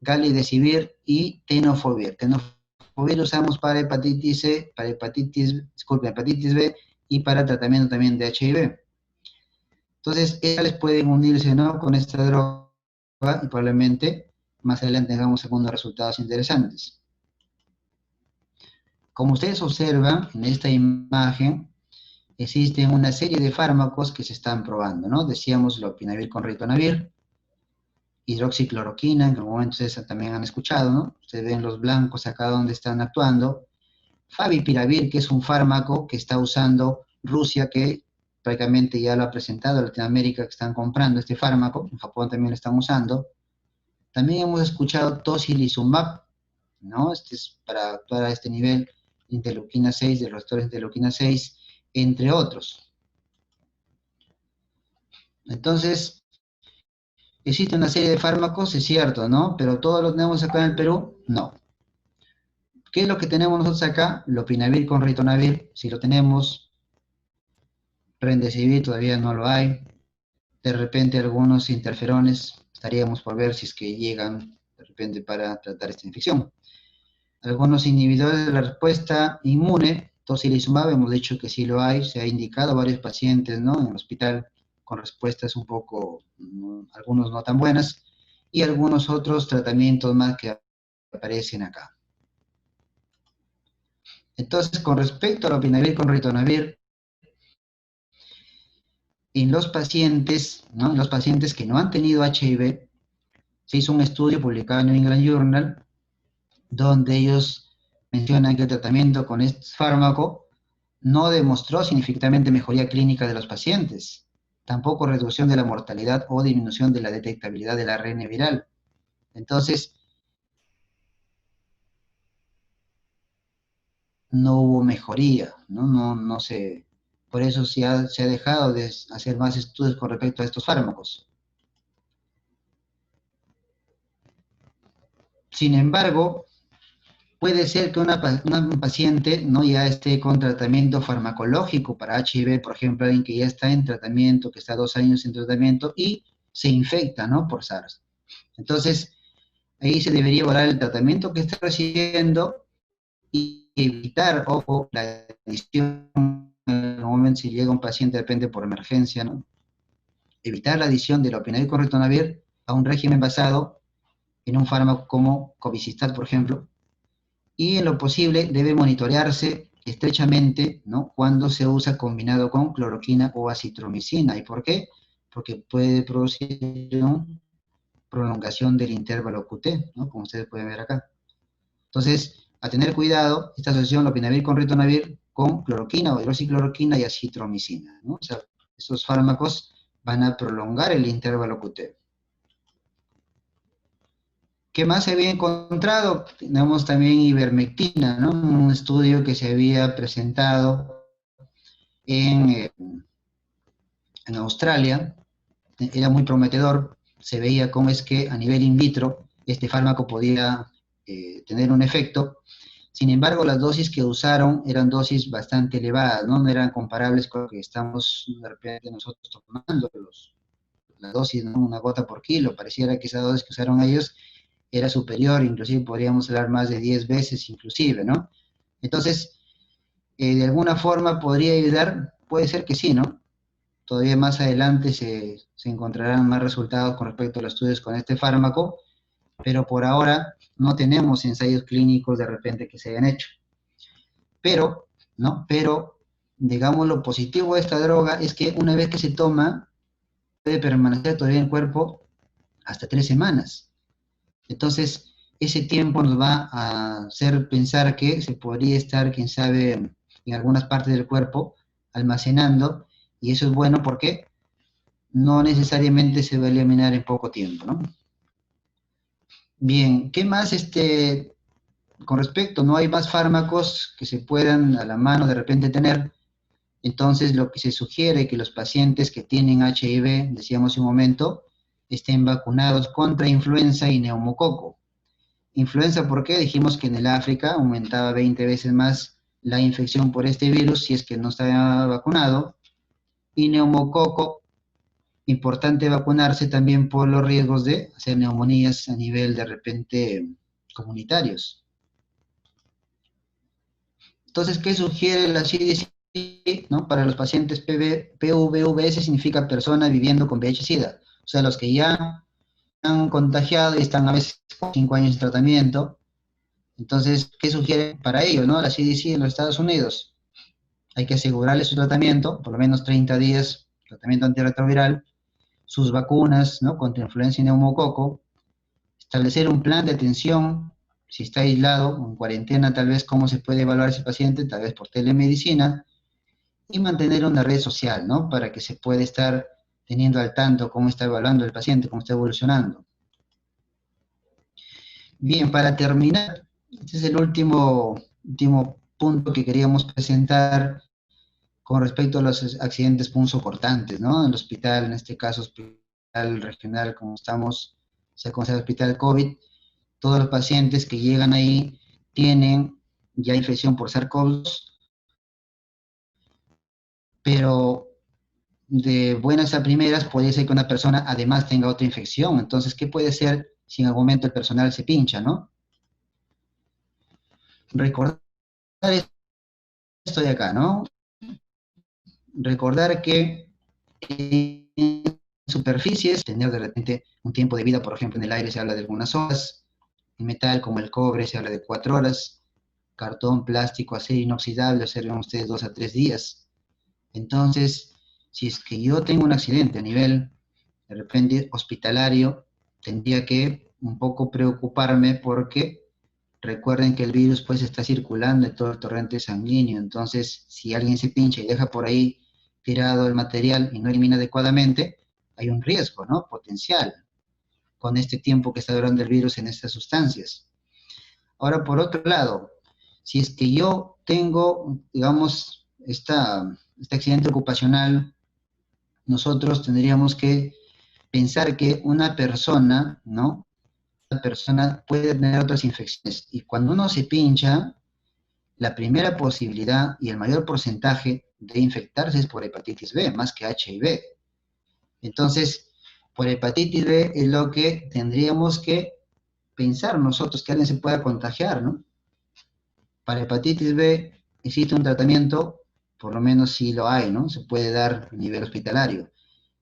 Galidesivir y tenofovir. Tenofovir lo usamos para hepatitis C, para hepatitis B y para tratamiento también de HIV. Entonces, ellas pueden unirse, ¿no? Con esta droga y probablemente más adelante tengamos algunos resultados interesantes. Como ustedes observan en esta imagen, existen una serie de fármacos que se están probando, ¿no? Decíamos lopinavir con ritonavir, hidroxicloroquina, en algún momento ustedes también han escuchado, ¿no? Ustedes ven los blancos acá donde están actuando. Favipiravir, que es un fármaco que está usando Rusia, que prácticamente ya lo ha presentado a Latinoamérica, que están comprando este fármaco, en Japón también lo están usando. También hemos escuchado tocilizumab, ¿no? Este es para actuar a este nivel, interleuquina 6, de los receptores de interleuquina 6, entre otros. Entonces, existe una serie de fármacos, es cierto, ¿no? Pero todos los tenemos acá en el Perú, no. ¿Qué es lo que tenemos nosotros acá? Lopinavir con ritonavir, si lo tenemos. Remdesivir todavía no lo hay. De repente algunos interferones, estaríamos por ver si es que llegan de repente para tratar esta infección. Algunos inhibidores de la respuesta inmune, tocilizumab, hemos dicho que sí lo hay, se ha indicado a varios pacientes, ¿no? En el hospital con respuestas un poco, algunos no tan buenas, y algunos otros tratamientos más que aparecen acá. Entonces, con respecto a lopinavir con ritonavir, en los pacientes, ¿no? En los pacientes que no han tenido HIV, se hizo un estudio publicado en New England Journal, donde ellos mencionan que el tratamiento con este fármaco no demostró significativamente mejoría clínica de los pacientes, tampoco reducción de la mortalidad o disminución de la detectabilidad del ARN viral. Entonces, no hubo mejoría, ¿no? No se, por eso se ha dejado de hacer más estudios con respecto a estos fármacos. Sin embargo, puede ser que una paciente no ya esté con tratamiento farmacológico para HIV, por ejemplo, alguien que ya está en tratamiento, que está 2 años en tratamiento y se infecta, ¿no? Por SARS. Entonces, ahí se debería evaluar el tratamiento que está recibiendo y evitar, ojo, la adición, en el momento si llega un paciente, depende por emergencia, ¿no? Evitar la adición de lopinavir con ritonavir a un régimen basado en un fármaco como cobicistat, por ejemplo, y en lo posible debe monitorearse estrechamente, ¿no? Cuando se usa combinado con cloroquina o acitromicina. ¿Y por qué? Porque puede producir una prolongación del intervalo QT, ¿no? Como ustedes pueden ver acá. Entonces, a tener cuidado, esta asociación lopinavir con ritonavir con cloroquina o hidroxicloroquina y acitromicina, ¿no? O sea, estos fármacos van a prolongar el intervalo QT. ¿Qué más se había encontrado? Tenemos también ivermectina, ¿no? Un estudio que se había presentado en Australia, era muy prometedor, se veía cómo es que a nivel in vitro este fármaco podía tener un efecto. Sin embargo, las dosis que usaron eran dosis bastante elevadas, ¿no? No eran comparables con lo que estamos de repente nosotros tomando, la dosis, ¿no? Una gota por kilo, pareciera que esa dosis que usaron ellos era superior, inclusive podríamos hablar más de 10 veces inclusive, ¿no? Entonces, de alguna forma podría ayudar, puede ser que sí, ¿no? Todavía más adelante se encontrarán más resultados con respecto a los estudios con este fármaco, pero por ahora no tenemos ensayos clínicos de repente que se hayan hecho. Pero, ¿no? Pero, digamos, lo positivo de esta droga es que una vez que se toma, puede permanecer todavía en el cuerpo hasta 3 semanas. Entonces, ese tiempo nos va a hacer pensar que se podría estar, quién sabe, en algunas partes del cuerpo almacenando, y eso es bueno porque no necesariamente se va a eliminar en poco tiempo, ¿no? Bien, ¿qué más con respecto? No hay más fármacos que se puedan a la mano de repente tener, entonces lo que se sugiere es que los pacientes que tienen HIV, decíamos un momento, estén vacunados contra influenza y neumococo. Influenza, ¿por qué? Dijimos que en el África aumentaba 20 veces más la infección por este virus si es que no está vacunado. Y neumococo, importante vacunarse también por los riesgos de hacer neumonías a nivel de repente comunitarios. Entonces, ¿qué sugiere la CDC, ¿no? Para los pacientes PVVS significa personas viviendo con VIH-Sida. O sea, los que ya han contagiado y están a veces 5 años de tratamiento. Entonces, ¿qué sugiere para ellos, no? La CDC en los Estados Unidos. Hay que asegurarles su tratamiento, por lo menos 30 días, tratamiento antirretroviral, sus vacunas, ¿no? Contra influenza y neumococo, establecer un plan de atención, si está aislado, en cuarentena, tal vez cómo se puede evaluar a ese paciente, tal vez por telemedicina, y mantener una red social, ¿no? Para que se pueda estar teniendo al tanto cómo está evaluando el paciente, cómo está evolucionando. Bien, para terminar, este es el último punto que queríamos presentar con respecto a los accidentes punzocortantes, ¿no? En el hospital, en este caso, hospital regional, como estamos, se considera hospital COVID, todos los pacientes que llegan ahí tienen ya infección por SARS-CoV-2, pero de buenas a primeras puede ser que una persona además tenga otra infección. Entonces, ¿qué puede ser si en algún momento el personal se pincha, ¿no? Recordar esto de acá, ¿no? Recordar que en superficies, tener de repente un tiempo de vida, por ejemplo, en el aire se habla de algunas horas, en metal como el cobre se habla de 4 horas, cartón, plástico, acero inoxidable, observen ustedes 2 a 3 días. Entonces, si es que yo tengo un accidente a nivel, de repente, hospitalario, tendría que un poco preocuparme porque recuerden que el virus pues está circulando en todo el torrente sanguíneo, entonces si alguien se pincha y deja por ahí tirado el material y no elimina adecuadamente, hay un riesgo, ¿no? Potencial con este tiempo que está durando el virus en estas sustancias. Ahora, por otro lado, si es que yo tengo, digamos, este accidente ocupacional, nosotros tendríamos que pensar que una persona, ¿no? Una persona puede tener otras infecciones. Y cuando uno se pincha, la primera posibilidad y el mayor porcentaje de infectarse es por hepatitis B, más que HIV. Entonces, por hepatitis B es lo que tendríamos que pensar nosotros, que alguien se pueda contagiar, ¿no? Para hepatitis B existe un tratamiento, por lo menos sí lo hay, ¿no? Se puede dar a nivel hospitalario,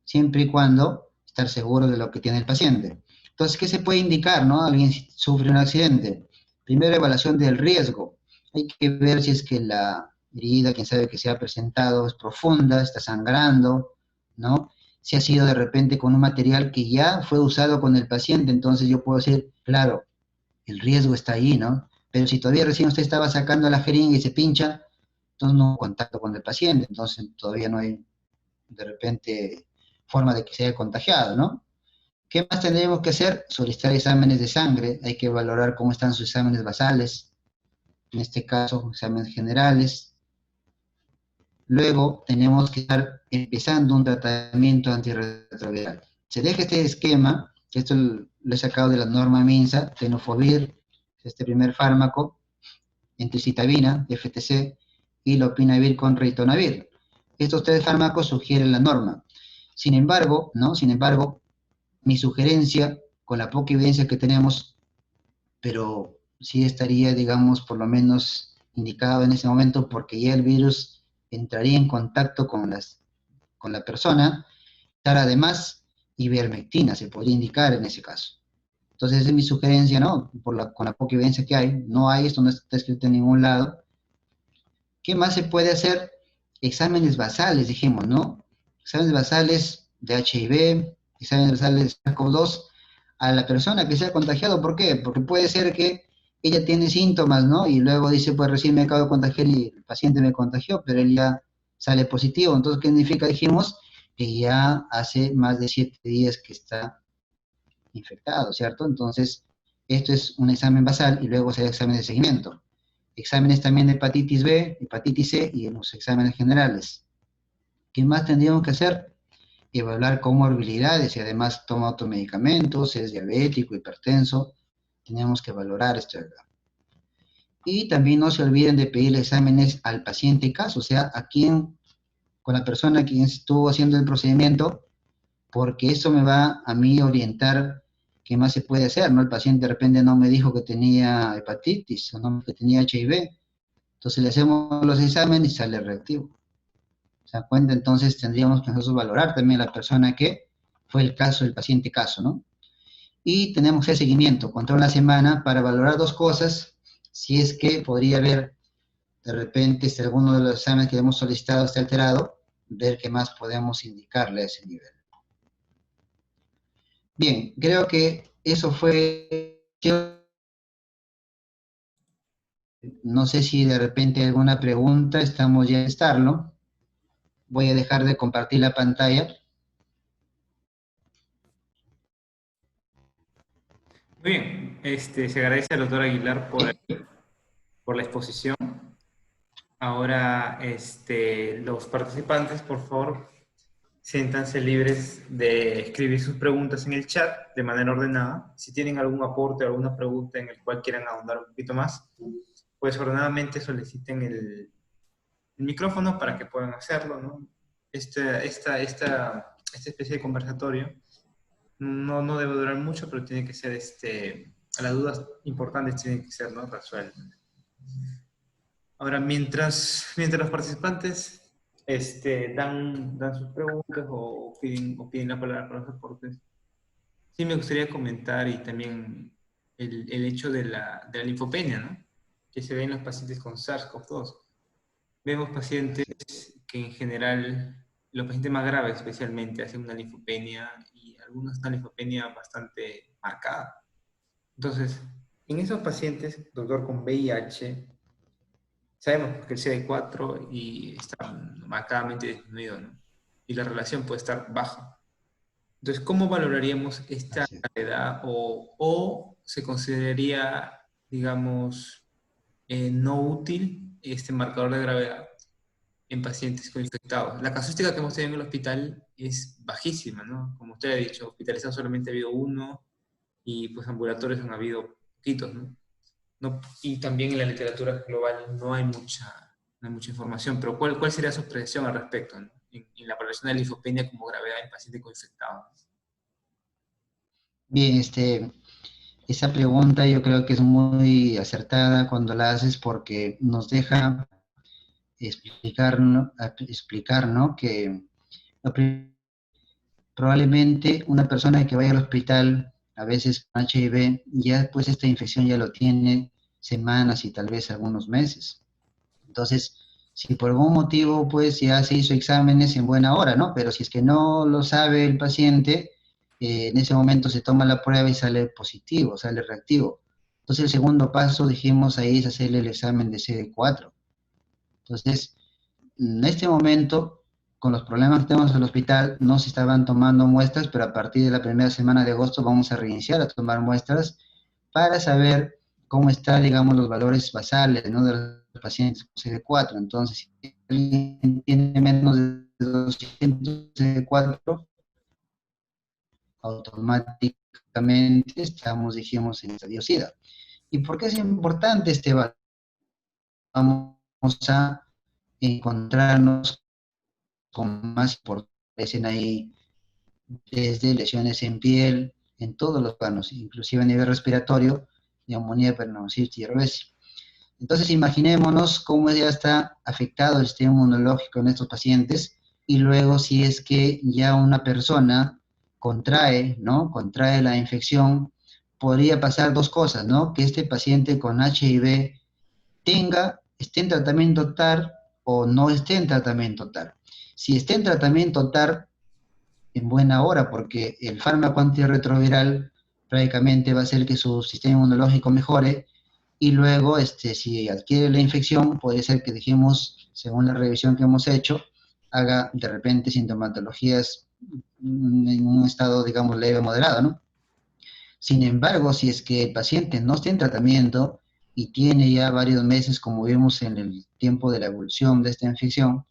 siempre y cuando estar seguro de lo que tiene el paciente. Entonces, ¿qué se puede indicar, no? Alguien sufre un accidente. Primero, evaluación del riesgo. Hay que ver si es que la herida, quién sabe que se ha presentado, es profunda, está sangrando, ¿no? Si ha sido de repente con un material que ya fue usado con el paciente, entonces yo puedo decir, claro, el riesgo está ahí, ¿no? Pero si todavía recién usted estaba sacando la jeringa y se pincha, entonces no hubo contacto con el paciente, entonces todavía no hay, de repente, forma de que se haya contagiado, ¿no? ¿Qué más tendríamos que hacer? Solicitar exámenes de sangre, hay que valorar cómo están sus exámenes basales, en este caso, exámenes generales. Luego tenemos que estar empezando un tratamiento antirretroviral. Se deja este esquema, que esto lo he sacado de la norma MINSA, tenofovir, este primer fármaco, entricitabina, FTC, y lopinavir con ritonavir. Estos tres fármacos sugieren la norma. Sin embargo, ¿no? Sin embargo, mi sugerencia, con la poca evidencia que tenemos, pero sí estaría, digamos, por lo menos indicado en ese momento, porque ya el virus entraría en contacto con la persona, dar además ivermectina, se podría indicar en ese caso. Entonces, esa es mi sugerencia, ¿no? Con la poca evidencia que hay, no hay, esto no está escrito en ningún lado. ¿Qué más se puede hacer? Exámenes basales, dijimos, ¿no? Exámenes basales de HIV, exámenes basales de SARS-CoV-2 a la persona que se ha contagiado. ¿Por qué? Porque puede ser que ella tiene síntomas, ¿no? Y luego dice, pues recién me acabo de contagiar y el paciente me contagió, pero él ya sale positivo. Entonces, ¿qué significa? Dijimos que ya hace más de 7 días que está infectado, ¿cierto? Entonces, esto es un examen basal y luego se da examen de seguimiento. Exámenes también de hepatitis B, hepatitis C y en los exámenes generales. ¿Qué más tendríamos que hacer? Evaluar comorbilidades y además toma otros medicamentos, si es diabético, hipertenso, tenemos que valorar esto. Y también no se olviden de pedir exámenes al paciente caso, o sea, a quien, con la persona quien estuvo haciendo el procedimiento, porque eso me va a mí orientar qué más se puede hacer, ¿no? El paciente de repente no me dijo que tenía hepatitis o no que tenía HIV, entonces le hacemos los exámenes y sale reactivo. ¿Se dan cuenta? Entonces tendríamos que nosotros valorar también a la persona que fue el caso, el paciente caso, ¿no? Y tenemos que hacer seguimiento, control la semana, para valorar dos cosas, si es que podría haber, de repente, si alguno de los exámenes que hemos solicitado está alterado, ver qué más podemos indicarle a ese nivel. Bien, creo que eso fue. No sé si de repente hay alguna pregunta, estamos ya en estarlo. Voy a dejar de compartir la pantalla. Muy bien, se agradece al doctor Aguilar por la exposición. Ahora, los participantes, por favor, siéntanse libres de escribir sus preguntas en el chat de manera ordenada. Si tienen algún aporte o alguna pregunta en el cual quieran ahondar un poquito más, pues ordenadamente soliciten el micrófono para que puedan hacerlo, ¿no? Esta especie de conversatorio no debe durar mucho, pero tiene que ser, las dudas importantes tienen que ser, ¿no?, resueltas. Ahora, mientras los participantes dan sus preguntas o piden la palabra para los aportes, sí me gustaría comentar y también el hecho de la linfopenia, ¿no?, que se ve en los pacientes con SARS-CoV-2. Vemos pacientes que en general, los pacientes más graves especialmente, hacen una linfopenia y algunos una linfopenia bastante marcada. Entonces, en esos pacientes, doctor, con VIH, sabemos que el CD4 y está marcadamente disminuido, ¿no? Y la relación puede estar baja. Entonces, ¿cómo valoraríamos esta gravedad o se consideraría, digamos, no útil este marcador de gravedad en pacientes con infectados? La casuística que hemos tenido en el hospital es bajísima, ¿no? Como usted ha dicho, hospitalizados solamente ha habido uno y pues ambulatorios han habido poquitos, ¿no? No, y también en la literatura global no hay mucha información, pero ¿cuál sería su apreciación al respecto, ¿no?, en la valoración de la linfopenia como gravedad en pacientes con infectados? Bien, esa pregunta yo creo que es muy acertada cuando la haces porque nos deja explicar, ¿no? Que probablemente una persona que vaya al hospital, a veces con HIV, ya después esta infección ya lo tiene semanas y tal vez algunos meses. Entonces, si por algún motivo pues ya se hizo exámenes en buena hora, ¿no? Pero si es que no lo sabe el paciente, en ese momento se toma la prueba y sale positivo, sale reactivo. Entonces el segundo paso, dijimos, ahí es hacerle el examen de CD4. Entonces, en este momento, con los problemas que tenemos en el hospital, no se estaban tomando muestras, pero a partir de la primera semana de agosto vamos a reiniciar a tomar muestras para saber cómo están, digamos, los valores basales, ¿no?, de los pacientes con CD4. Entonces, si alguien tiene menos de 200 CD4, automáticamente estamos, dijimos, en estadio SIDA. ¿Y por qué es importante este valor? Vamos a encontrarnos con más importancia ahí, desde lesiones en piel, en todos los planos, inclusive a nivel respiratorio, neumonía, peritonitis y RBC. Entonces imaginémonos cómo ya está afectado el sistema inmunológico en estos pacientes, y luego si es que ya una persona contrae, ¿no?, contrae la infección, podría pasar dos cosas, ¿no? Que este paciente con HIV esté en tratamiento TAR o no esté en tratamiento TAR. Si esté en tratamiento TAR, en buena hora, porque el fármaco antirretroviral prácticamente va a hacer que su sistema inmunológico mejore, y luego, si adquiere la infección, puede ser que dejemos, según la revisión que hemos hecho, haga de repente sintomatologías en un estado, digamos, leve o moderado, ¿no? Sin embargo, si es que el paciente no está en tratamiento y tiene ya varios meses, como vimos en el tiempo de la evolución de esta infección,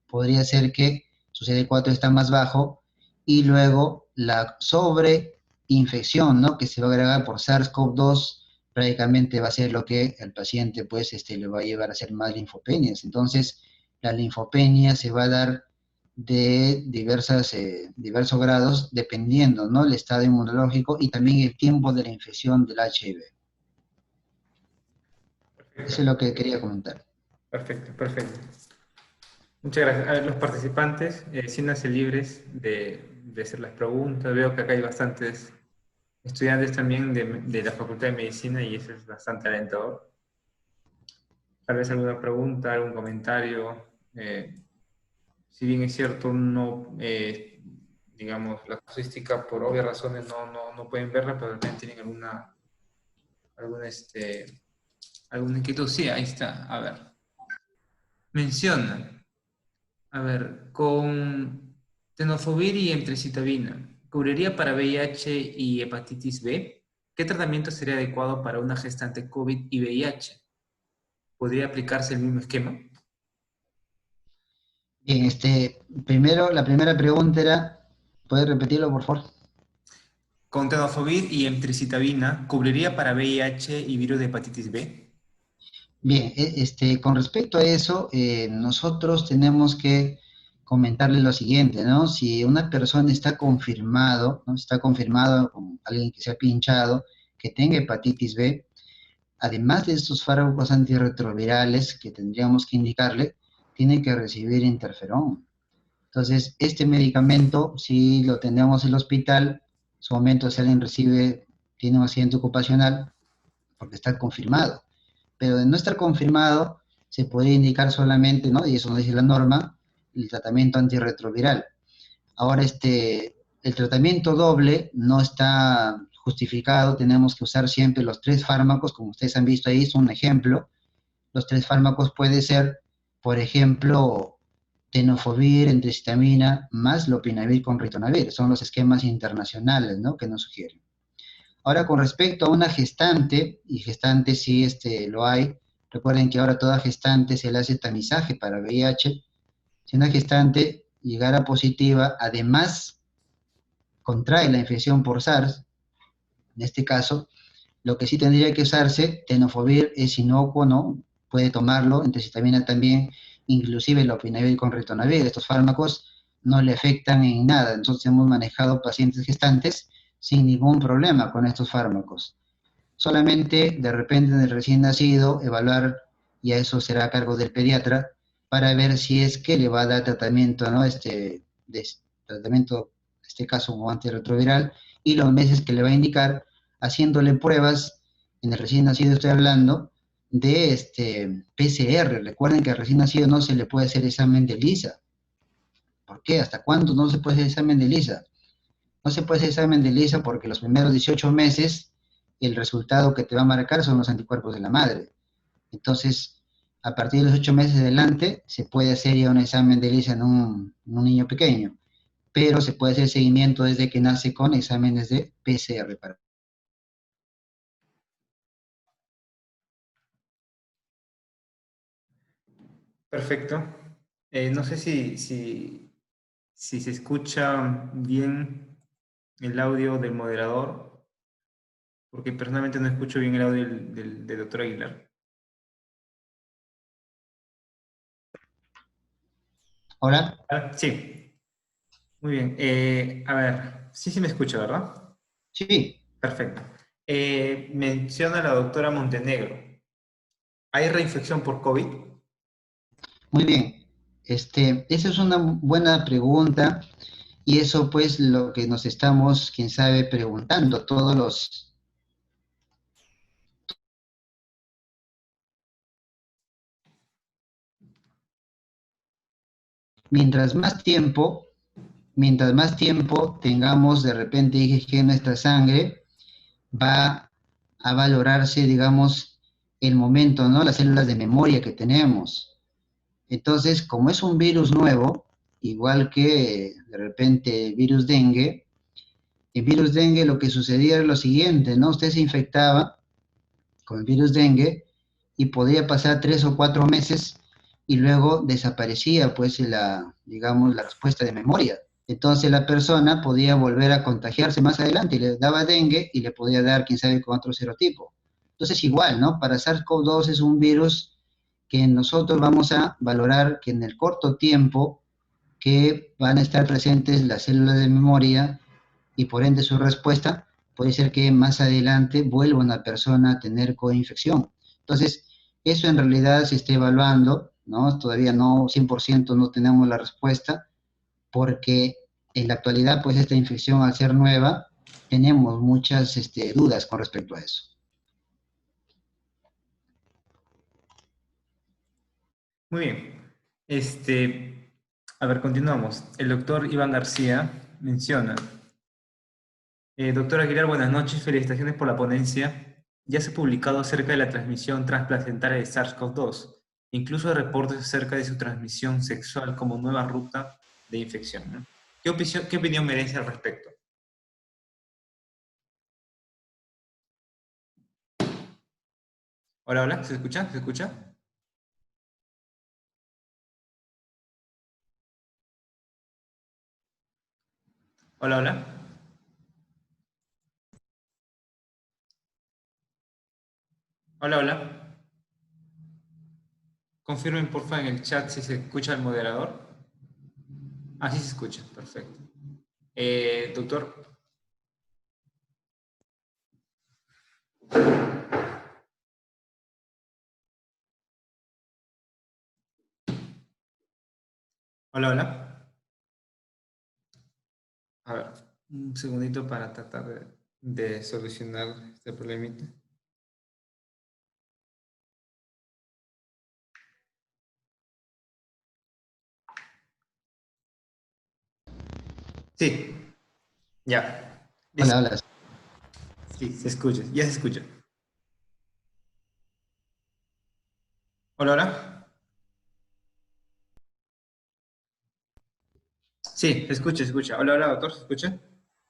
podría ser que su CD4 está más bajo, y luego la sobreinfección, ¿no?, que se va a agregar por SARS-CoV-2 prácticamente va a ser lo que el paciente pues le va a llevar a hacer más linfopenias. Entonces, la linfopenia se va a dar de diversos grados dependiendo, ¿no?, el estado inmunológico y también el tiempo de la infección del HIV. Eso es Perfecto, lo que quería comentar. perfecto, perfecto. Muchas gracias. A ver, los participantes, siéntanse libres de hacer las preguntas. Veo que acá hay bastantes estudiantes también de la Facultad de Medicina y eso es bastante alentador. Tal vez alguna pregunta, algún comentario. Si bien es cierto, no, digamos, la casuística por obvias razones no pueden verla, pero también tienen alguna, alguna inquietud. Sí, ahí está. A ver. Menciona, a ver, con tenofovir y emtricitabina, ¿cubriría para VIH y hepatitis B? ¿Qué tratamiento sería adecuado para una gestante COVID y VIH? ¿Podría aplicarse el mismo esquema? Bien, primero, la primera pregunta era, ¿puedes repetirlo, por favor? Con tenofovir y emtricitabina, ¿cubriría para VIH y virus de hepatitis B? Bien, con respecto a eso, nosotros tenemos que comentarle lo siguiente, ¿no? Si una persona está confirmado, ¿no?, está confirmado con alguien que se ha pinchado, que tenga hepatitis B, además de estos fármacos antirretrovirales que tendríamos que indicarle, tiene que recibir interferón. Entonces, este medicamento, si lo tenemos en el hospital, en su momento si alguien tiene un accidente ocupacional, porque está confirmado. Pero de no estar confirmado, se puede indicar solamente, ¿no?, y eso no dice la norma, el tratamiento antirretroviral. Ahora, el tratamiento doble no está justificado, tenemos que usar siempre los tres fármacos, como ustedes han visto ahí, es un ejemplo. Los tres fármacos puede ser, por ejemplo, tenofovir, entrecestamina, más lopinavir con ritonavir. Son los esquemas internacionales, ¿no?, que nos sugieren. Ahora, con respecto a una gestante, y gestante sí lo hay, recuerden que ahora toda gestante se le hace tamizaje para VIH. Si una gestante llegara positiva, además contrae la infección por SARS, en este caso, lo que sí tendría que usarse, tenofovir es inocuo, ¿no? Puede tomarlo, entrecestamina también, inclusive lopinavir con ritonavir. Estos fármacos no le afectan en nada. Entonces hemos manejado pacientes gestantes sin ningún problema con estos fármacos. Solamente de repente en el recién nacido evaluar, y a eso será a cargo del pediatra, para ver si es que le va a dar tratamiento, ¿no? Tratamiento, en este caso como antirretroviral, y los meses que le va a indicar, haciéndole pruebas, en el recién nacido estoy hablando, de PCR. Recuerden que al recién nacido no se le puede hacer examen de ELISA. ¿Por qué? ¿Hasta cuándo no se puede hacer examen de ELISA? No se puede hacer examen de ELISA porque los primeros 18 meses el resultado que te va a marcar son los anticuerpos de la madre. Entonces, a partir de los 8 meses adelante, se puede hacer ya un examen de ELISA en un niño pequeño, pero se puede hacer seguimiento desde que nace con exámenes de PCR. Perfecto. No sé si se escucha bien el audio del moderador, porque personalmente no escucho bien el audio del doctor Aguilar. Ahora, Ah, sí, muy bien. A ver, sí me escucha, ¿verdad? sí, Perfecto. Menciona la doctora Montenegro. ¿Hay reinfección por COVID? muy bien. Esa es una buena pregunta y eso pues lo que nos estamos, quién sabe, preguntando todos los... Mientras más tiempo, mientras más tiempo tengamos de repente IgG en nuestra sangre, va a valorarse, digamos, el momento, ¿no? Las células de memoria que tenemos. Entonces, como es un virus nuevo, igual que de repente el virus dengue, el virus dengue lo que sucedía era lo siguiente, ¿no? Usted se infectaba con el virus dengue y podía pasar 3 o 4 meses y luego desaparecía, pues, digamos, la respuesta de memoria. Entonces la persona podía volver a contagiarse más adelante y le daba dengue y le podía dar, quién sabe, con otro serotipo. Entonces igual, ¿no? Para SARS-CoV-2 es un virus que nosotros vamos a valorar que en el corto tiempo que van a estar presentes las células de memoria y por ende su respuesta, puede ser que más adelante vuelva una persona a tener coinfección. Entonces, eso en realidad se está evaluando, ¿no? Todavía no, 100% no tenemos la respuesta, porque en la actualidad, pues esta infección al ser nueva, tenemos muchas dudas con respecto a eso. Muy bien. A ver, continuamos. El doctor Iván García menciona, doctor Aguilar, buenas noches, felicitaciones por la ponencia. Ya se ha publicado acerca de la transmisión transplacentaria de SARS-CoV-2, incluso reportes acerca de su transmisión sexual como nueva ruta de infección, ¿no? ¿Qué opinión merece al respecto? Hola, hola, ¿se escucha? ¿Se escucha? Hola, hola. Hola, hola. Confirmen porfa en el chat si se escucha el moderador. Ah, sí se escucha, perfecto. Doctor, hola, hola. A ver, un segundito para tratar de solucionar este problemita. Sí, ya. Hola, hola. Sí, se escucha, ya se escucha. Hola, hola. Sí, se escucha, se escucha. Hola, hola, doctor, ¿se escucha?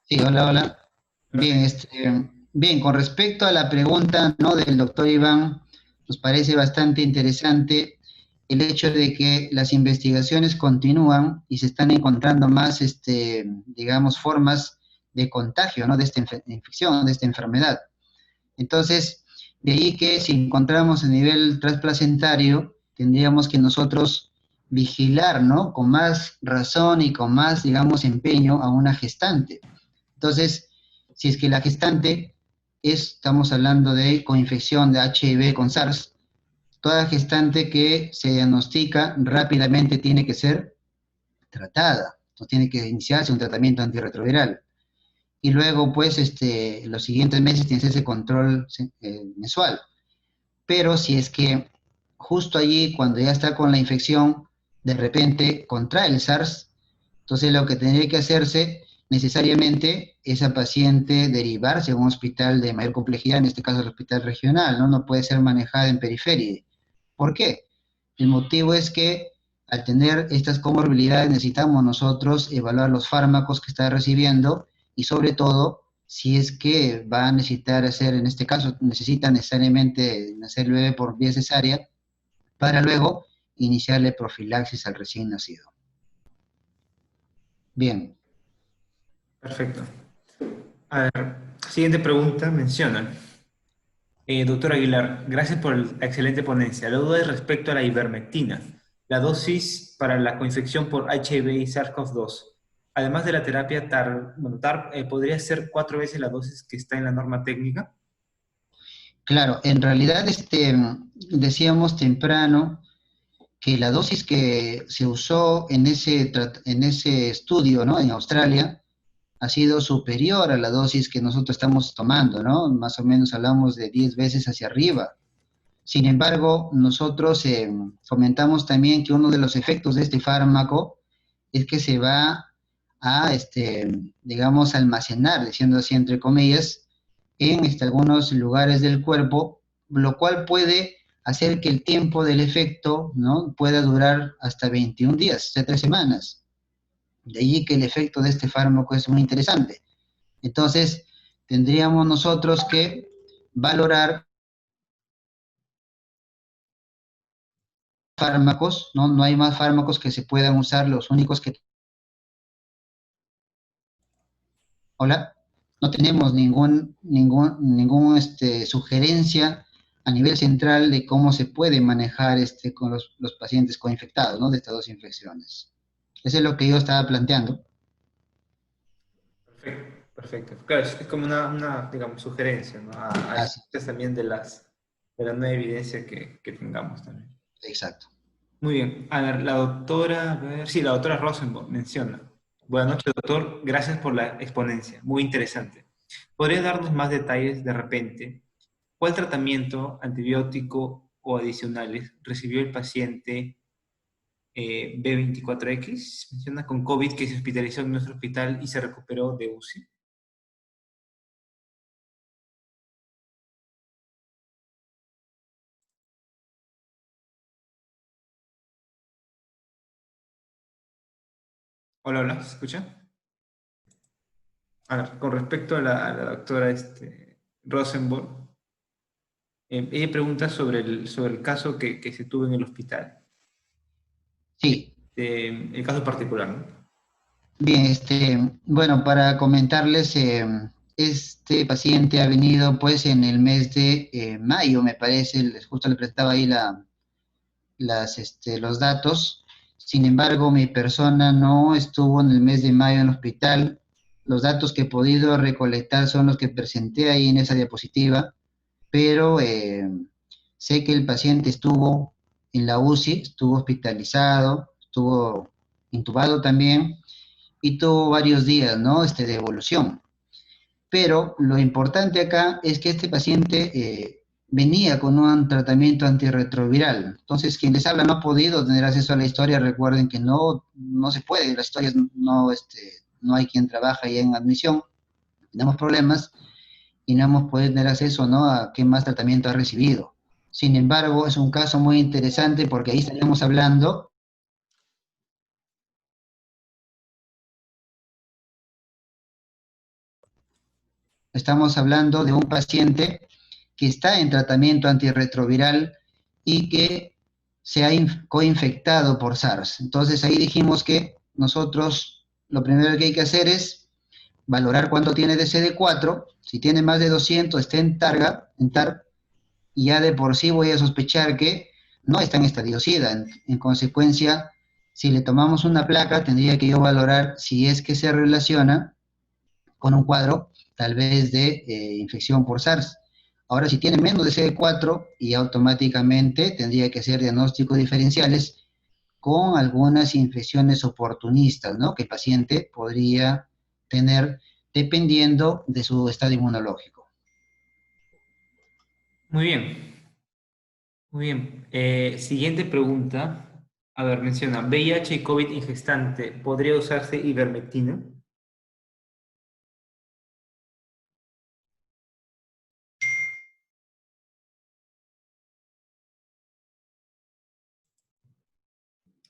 Sí, hola, hola. Bien, Perfecto. bien, con respecto a la pregunta, ¿no? Del doctor Iván, nos parece bastante interesante el hecho de que las investigaciones continúan y se están encontrando más, digamos, formas de contagio, ¿no? De esta infección, de esta enfermedad. Entonces, de ahí que si encontramos a nivel transplacentario, tendríamos que nosotros vigilar, ¿no? Con más razón y con más, digamos, empeño a una gestante. Entonces, si es que la gestante estamos hablando de coinfección de HIV con SARS, toda gestante que se diagnostica rápidamente tiene que ser tratada, entonces tiene que iniciarse un tratamiento antirretroviral. Y luego, pues, los siguientes meses tienes ese control mensual. Pero si es que justo allí, cuando ya está con la infección, de repente contrae el SARS, entonces lo que tendría que hacerse, necesariamente esa paciente derivarse a un hospital de mayor complejidad, en este caso el hospital regional, ¿no? No puede ser manejada en periferia. ¿Por qué? El motivo es que al tener estas comorbilidades necesitamos nosotros evaluar los fármacos que está recibiendo y sobre todo si es que va a necesitar hacer, en este caso necesita necesariamente nacer el bebé por vía cesárea para luego iniciarle profilaxis al recién nacido. Bien. Perfecto. A ver, siguiente pregunta menciona. Doctor Aguilar, gracias por la excelente ponencia. La duda es respecto a la ivermectina, la dosis para la coinfección por HIV y SARS-CoV-2. Además de la terapia TARP, ¿podría ser 4 veces la dosis que está en la norma técnica? Claro, en realidad decíamos temprano que la dosis que se usó en ese estudio, ¿no? En Australia, ha sido superior a la dosis que nosotros estamos tomando, ¿no? Más o menos hablamos de 10 veces hacia arriba. Sin embargo, nosotros comentamos también que uno de los efectos de este fármaco es que se va a, digamos, almacenar, diciendo así entre comillas, en algunos lugares del cuerpo, lo cual puede hacer que el tiempo del efecto, ¿no? Pueda durar hasta 21 días, hasta 3 semanas. De allí que el efecto de este fármaco es muy interesante. Entonces, tendríamos nosotros que valorar fármacos, ¿no? No hay más fármacos que se puedan usar, los únicos que... Hola, no tenemos ningún sugerencia a nivel central de cómo se puede manejar con los pacientes coinfectados, ¿no? De estas dos infecciones. Eso es lo que yo estaba planteando. Perfecto, perfecto. Claro, es como una, digamos, sugerencia, ¿no? A Así, efectos también de la nueva evidencia que tengamos también. exacto. Muy bien. A ver, la doctora, a ver, sí, la doctora Rosenborg menciona. Buenas noches, doctor. Gracias por la exponencia. Muy interesante. ¿Podría darnos más detalles de repente? ¿Cuál tratamiento antibiótico o adicionales recibió el paciente B24X? Menciona con COVID que se hospitalizó en nuestro hospital y se recuperó de UCI. Hola, hola, ¿se escucha? A ver, con respecto a la doctora Rosenborg, ella pregunta sobre el caso que se tuvo en el hospital. Sí, El caso particular, ¿no? bien, bueno, para comentarles, este paciente ha venido pues en el mes de mayo, me parece, justo le presentaba ahí los datos. Sin embargo, mi persona no estuvo en el mes de mayo en el hospital. Los datos que he podido recolectar son los que presenté ahí en esa diapositiva, pero sé que el paciente estuvo en la UCI, estuvo hospitalizado, estuvo intubado también y tuvo varios días, ¿no? De evolución. Pero lo importante acá es que este paciente venía con un tratamiento antirretroviral. Entonces, quien les habla no ha podido tener acceso a la historia. Recuerden que no se puede, las historias no hay quien trabaja ahí en admisión. Tenemos problemas y no hemos podido tener acceso, ¿no? A qué más tratamiento ha recibido. Sin embargo, es un caso muy interesante porque ahí estamos hablando de un paciente que está en tratamiento antirretroviral y que se ha coinfectado por SARS. Entonces ahí dijimos que nosotros lo primero que hay que hacer es valorar cuánto tiene de CD4, si tiene más de 200 está en TARP, y ya de por sí voy a sospechar que no está en estadio SIDA. En consecuencia, si le tomamos una placa, tendría que yo valorar si es que se relaciona con un cuadro tal vez de infección por SARS. Ahora, si tiene menos de CD4, y automáticamente tendría que hacer diagnósticos diferenciales con algunas infecciones oportunistas, ¿no? Que el paciente podría tener dependiendo de su estado inmunológico. Muy bien, muy bien. Siguiente pregunta. A ver, menciona, VIH y COVID ingestante, ¿podría usarse ivermectina?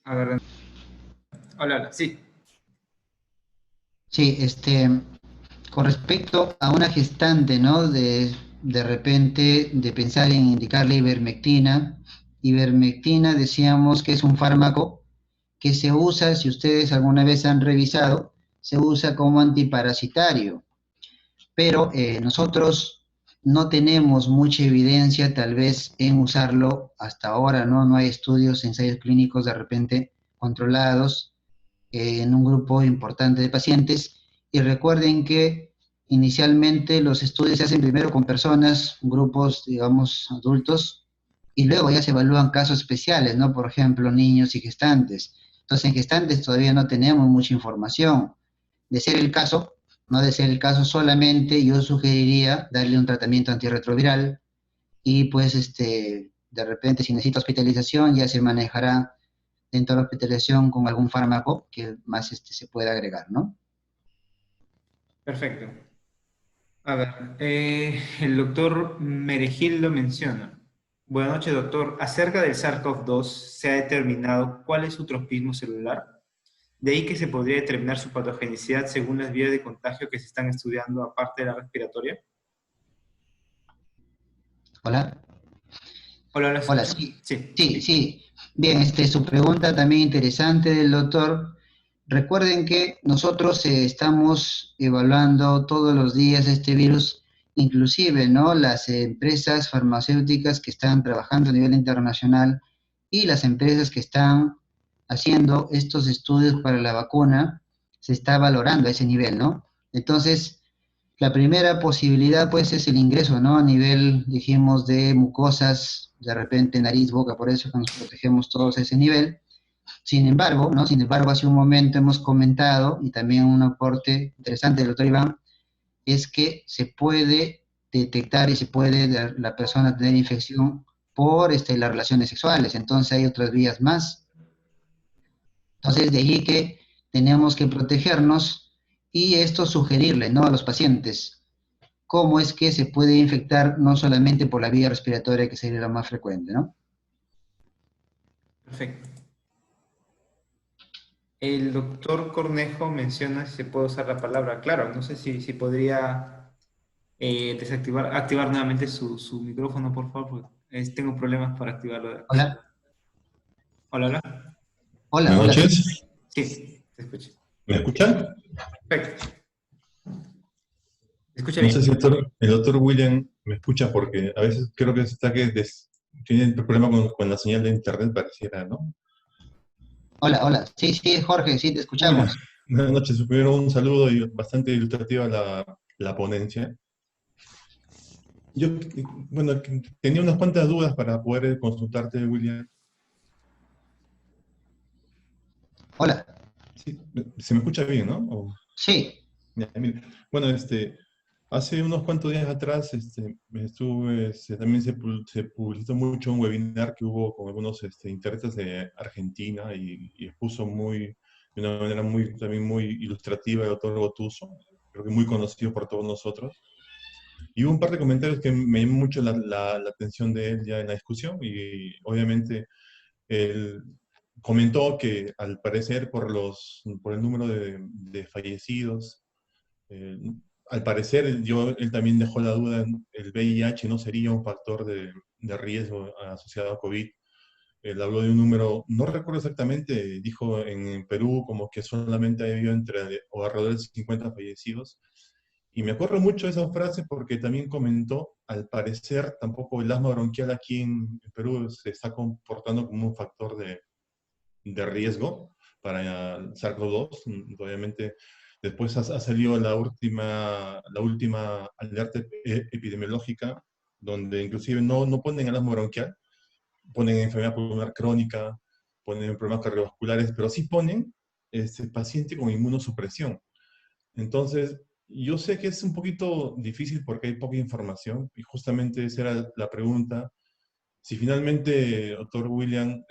A ver, hola, hola, sí. Sí, con respecto a una gestante, ¿no? De repente, de pensar en indicarle ivermectina. Ivermectina decíamos que es un fármaco que se usa, si ustedes alguna vez han revisado, se usa como antiparasitario, pero nosotros no tenemos mucha evidencia tal vez en usarlo hasta ahora, ¿no? No hay estudios, ensayos clínicos de repente controlados en un grupo importante de pacientes. Y recuerden que inicialmente los estudios se hacen primero con personas, grupos, digamos, adultos, y luego ya se evalúan casos especiales, ¿no? Por ejemplo, niños y gestantes. Entonces, en gestantes todavía no tenemos mucha información. De ser el caso, no de ser el caso solamente, yo sugeriría darle un tratamiento antirretroviral y pues de repente si necesita hospitalización ya se manejará dentro de la hospitalización con algún fármaco que más se pueda agregar, ¿no? Perfecto. A ver, el doctor Meregil lo menciona. Buenas noches, doctor. Acerca del SARS-CoV-2, ¿se ha determinado cuál es su tropismo celular? De ahí que se podría determinar su patogenicidad según las vías de contagio que se están estudiando aparte de la respiratoria. Hola, Hola, ¿la hola, escucha? sí, Sí. sí, sí. Bien, su pregunta también interesante del doctor. Recuerden que nosotros estamos evaluando todos los días este virus, inclusive, ¿no? Las empresas farmacéuticas que están trabajando a nivel internacional y las empresas que están haciendo estos estudios para la vacuna, se está valorando a ese nivel, ¿no? Entonces, la primera posibilidad, pues, es el ingreso, ¿no? A nivel, dijimos, de mucosas, de repente nariz, boca, por eso que nos protegemos todos a ese nivel. Sin embargo, ¿no? Sin embargo, hace un momento hemos comentado, y también un aporte interesante del doctor Iván, es que se puede detectar y se puede la persona tener infección por las relaciones sexuales. Entonces hay otras vías más. Entonces, de allí que tenemos que protegernos y esto sugerirle, ¿no? A los pacientes cómo es que se puede infectar no solamente por la vía respiratoria, que sería la más frecuente, ¿no? Perfecto. El doctor Cornejo menciona si se puede usar la palabra. Claro, no sé si podría activar nuevamente su micrófono, por favor, porque tengo problemas para activarlo. Hola, Hola, hola. hola, Buenas hola, sí. noches, Sí, te escucho. ¿me escuchan? Perfecto. ¿Me escucha No sé bien? si el doctor William me escucha porque a veces creo que está tiene problema con la señal de internet, pareciera, ¿no? Hola, hola. Sí, sí, Jorge, sí, te Bueno, escuchamos. buenas noches. Primero un saludo y bastante ilustrativa la ponencia. Yo, bueno, tenía unas cuantas dudas para poder consultarte, William. Hola. Sí, se me escucha bien, ¿no? Sí, Ya, mire. Bueno, hace unos cuantos días atrás también se publicitó mucho un webinar que hubo con algunos intérpretes de Argentina y expuso de una manera también muy ilustrativa el doctor Gotuso, creo que muy conocido por todos nosotros. Y hubo un par de comentarios que me llamó mucho la atención de él ya en la discusión y obviamente él comentó que al parecer por el número de fallecidos, eh, al parecer, él también dejó la duda, el VIH no sería un factor de riesgo asociado a COVID. Él habló de un número, no recuerdo exactamente, dijo en Perú como que solamente había entre o alrededor de 50 fallecidos. Y me acuerdo mucho de esa frase porque también comentó, al parecer, tampoco el asma bronquial aquí en Perú se está comportando como un factor de riesgo para el SARS-CoV-2. Obviamente, después ha salido la última alerta epidemiológica, donde inclusive no ponen el asma bronquial, ponen enfermedad pulmonar crónica, ponen problemas cardiovasculares, pero sí ponen paciente con inmunosupresión. Entonces, yo sé que es un poquito difícil porque hay poca información, y justamente esa era la pregunta si finalmente, doctor William,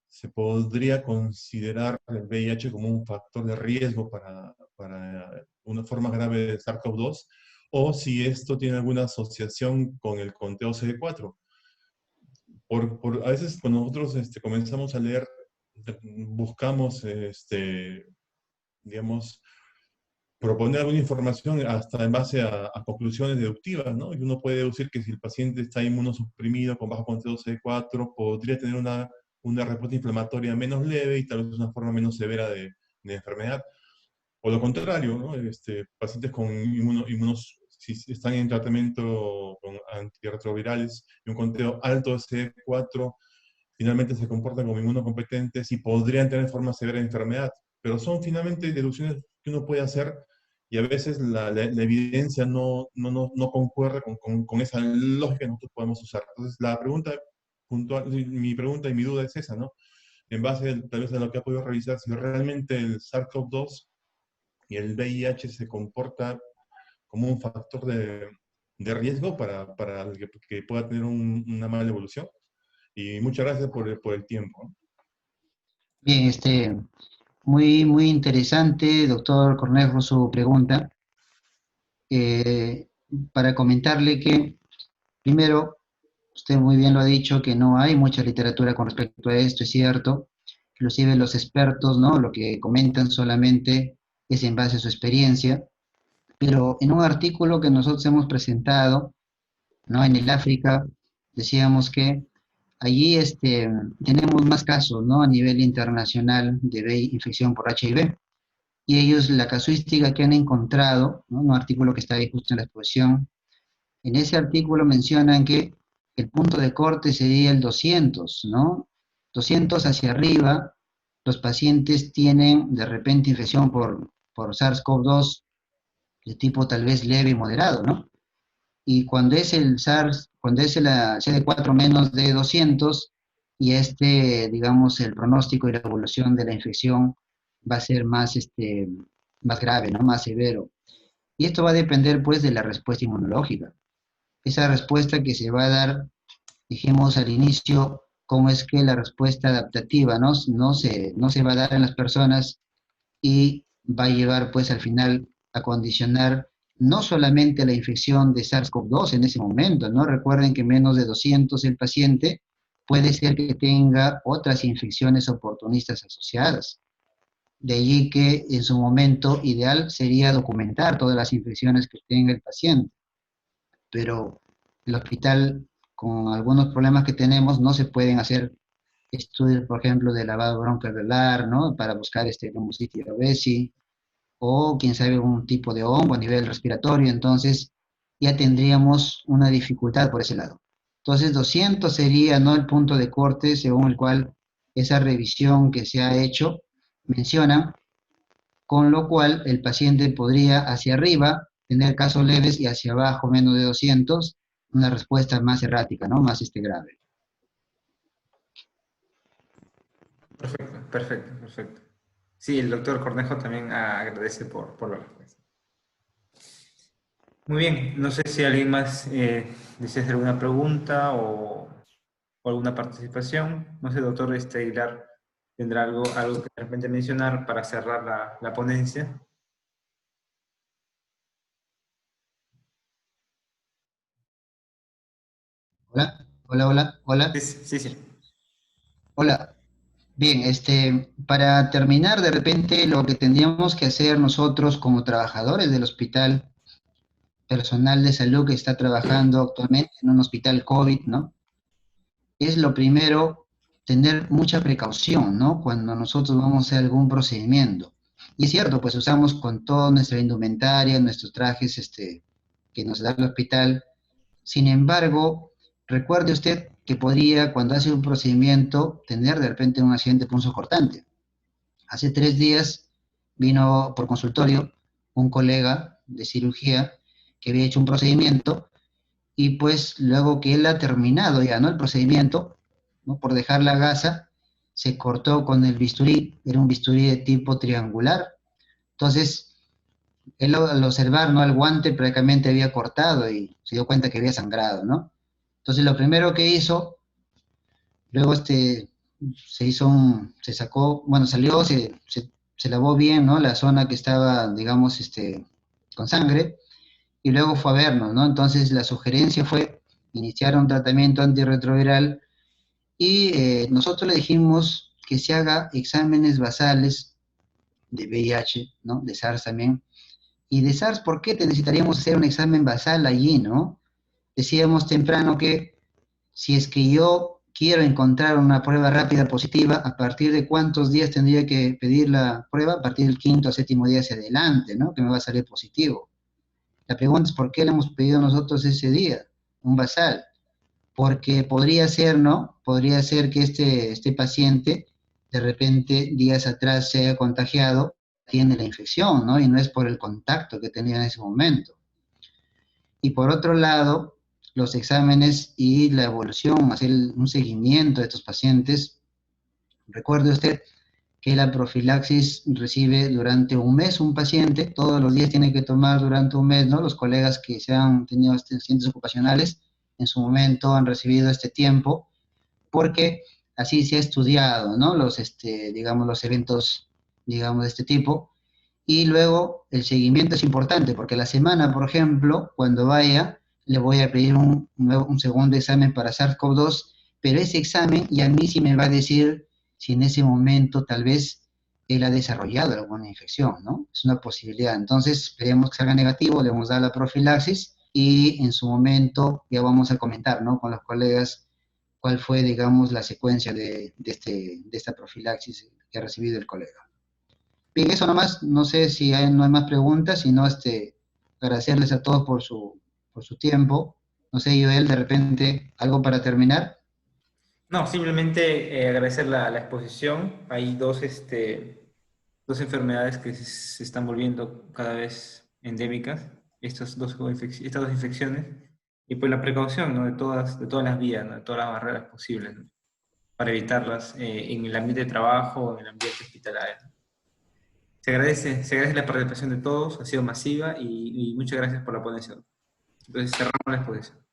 se podría considerar el VIH como un factor de riesgo para una forma grave de SARS-CoV-2, o si esto tiene alguna asociación con el conteo CD4. A veces cuando nosotros comenzamos a leer buscamos, digamos, proponer alguna información hasta en base a conclusiones deductivas, ¿no? Y uno puede deducir que si el paciente está inmunosuprimido con bajo contenido CD4, podría tener una respuesta inflamatoria menos leve y tal vez una forma menos severa de enfermedad. O lo contrario, ¿no? Pacientes con si están en tratamiento con antirretrovirales y un conteo alto de CD4, finalmente se comportan como inmunocompetentes y podrían tener forma severa de enfermedad. Pero son finalmente deducciones que uno puede hacer y a veces la evidencia no concuerda con esa lógica que nosotros podemos usar. Entonces, la pregunta puntual, mi pregunta y mi duda es esa, ¿no? En base tal vez a lo que ha podido revisar, si realmente el SARS-CoV-2 y el VIH se comporta como un factor de riesgo para el que pueda tener una mala evolución. Y muchas gracias por el tiempo. Bien, muy interesante, doctor Cornejo, su pregunta. Eh, para comentarle que, primero, usted muy bien lo ha dicho, que no hay mucha literatura con respecto a esto, es cierto. Inclusive los expertos, ¿no? Lo que comentan solamente es en base a su experiencia. Pero en un artículo que nosotros hemos presentado, ¿no? En el África, decíamos que allí tenemos más casos, ¿no? A nivel internacional de infección por HIV. Y ellos, la casuística que han encontrado, ¿no? Un artículo que está ahí justo en la exposición, en ese artículo mencionan que el punto de corte sería el 200, ¿no? 200 hacia arriba, los pacientes tienen de repente infección por SARS-CoV-2 de tipo tal vez leve y moderado, ¿no? Y cuando es el SARS, cuando es la CD4 menos de 200, y digamos, el pronóstico y la evolución de la infección va a ser más grave, ¿no? Más severo. Y esto va a depender, pues, de la respuesta inmunológica. Esa respuesta que se va a dar, dijimos al inicio, cómo es que la respuesta adaptativa, ¿no? No se va a dar en las personas y va a llevar, pues, al final a condicionar no solamente la infección de SARS-CoV-2 en ese momento, ¿no? Recuerden que menos de 200 el paciente puede ser que tenga otras infecciones oportunistas asociadas. De allí que en su momento ideal sería documentar todas las infecciones que tenga el paciente. Pero el hospital, con algunos problemas que tenemos, no se pueden hacer estudios, por ejemplo, de lavado broncoalveolar, ¿no? Para buscar Leumocytis obesis, o quién sabe, un tipo de hongo a nivel respiratorio, entonces ya tendríamos una dificultad por ese lado. Entonces 200 sería, ¿no?, el punto de corte según el cual esa revisión que se ha hecho menciona, con lo cual el paciente podría hacia arriba tener casos leves y hacia abajo menos de 200, una respuesta más errática, ¿no?, más grave. Perfecto, perfecto, perfecto. Sí, el doctor Cornejo también agradece por la respuesta. Muy bien, no sé si alguien más desea hacer alguna pregunta o alguna participación. No sé, doctor Aguilar, ¿tendrá algo que de repente mencionar para cerrar la ponencia? Hola, hola, hola, Sí, hola, sí, sí. hola. Bien, para terminar, de repente lo que tendríamos que hacer nosotros como trabajadores del hospital, personal de salud que está trabajando actualmente en un hospital COVID, ¿no? Es lo primero, tener mucha precaución, ¿no? Cuando nosotros vamos a hacer algún procedimiento. Y es cierto, pues usamos con toda nuestra indumentaria, nuestros trajes, que nos da el hospital. Sin embargo, recuerde usted que podría, cuando hace un procedimiento, tener de repente un accidente punzocortante. Hace 3 días vino por consultorio un colega de cirugía que había hecho un procedimiento y pues luego que él ha terminado ya, ¿no?, el procedimiento, ¿no?, por dejar la gasa, se cortó con el bisturí, era un bisturí de tipo triangular. Entonces, él al observar, ¿no?, el guante prácticamente había cortado y se dio cuenta que había sangrado, ¿no? Entonces, lo primero que hizo, luego se sacó, bueno, salió, se lavó bien, ¿no?, la zona que estaba, digamos, con sangre, y luego fue a vernos, ¿no? Entonces la sugerencia fue iniciar un tratamiento antirretroviral y nosotros le dijimos que se haga exámenes basales de VIH, ¿no? De SARS también. Y de SARS, ¿por qué te necesitaríamos hacer un examen basal allí, no? Decíamos temprano que si es que yo quiero encontrar una prueba rápida positiva, ¿a partir de cuántos días tendría que pedir la prueba? A partir del quinto o séptimo día hacia adelante, ¿no? Que me va a salir positivo. La pregunta es, ¿por qué le hemos pedido nosotros ese día? Un basal. Porque podría ser, ¿no? Podría ser que este paciente, de repente, días atrás se haya contagiado, tiene la infección, ¿no? Y no es por el contacto que tenía en ese momento. Y por otro lado, los exámenes y la evolución, hacer un seguimiento de estos pacientes. Recuerde usted que la profilaxis recibe durante un mes un paciente, todos los días tiene que tomar durante un mes, ¿no? Los colegas que se han tenido accidentes ocupacionales en su momento han recibido este tiempo, porque así se ha estudiado, ¿no? Los, digamos, los eventos, digamos, de este tipo. Y luego el seguimiento es importante, porque la semana, por ejemplo, cuando vaya, le voy a pedir un segundo examen para SARS-CoV-2, pero ese examen ya a mí sí me va a decir si en ese momento tal vez él ha desarrollado alguna infección, ¿no? Es una posibilidad. Entonces, esperemos que salga negativo, le vamos a dar la profilaxis y en su momento ya vamos a comentar, ¿no? Con los colegas cuál fue, digamos, la secuencia de esta profilaxis que ha recibido el colega. Bien, eso nomás, no sé si no hay más preguntas, sino agradecerles a todos por su tiempo. No sé, Joel, de repente, algo para terminar. No, simplemente agradecer la exposición. Hay dos enfermedades que se están volviendo cada vez endémicas, estas dos infecciones, y pues la precaución, ¿no? De todas las vías, ¿no? De todas las barreras posibles, ¿no? Para evitarlas en el ambiente de trabajo o en el ambiente hospitalario. Se agradece la participación de todos, ha sido masiva y muchas gracias por la ponencia. Entonces cerramos la exposición.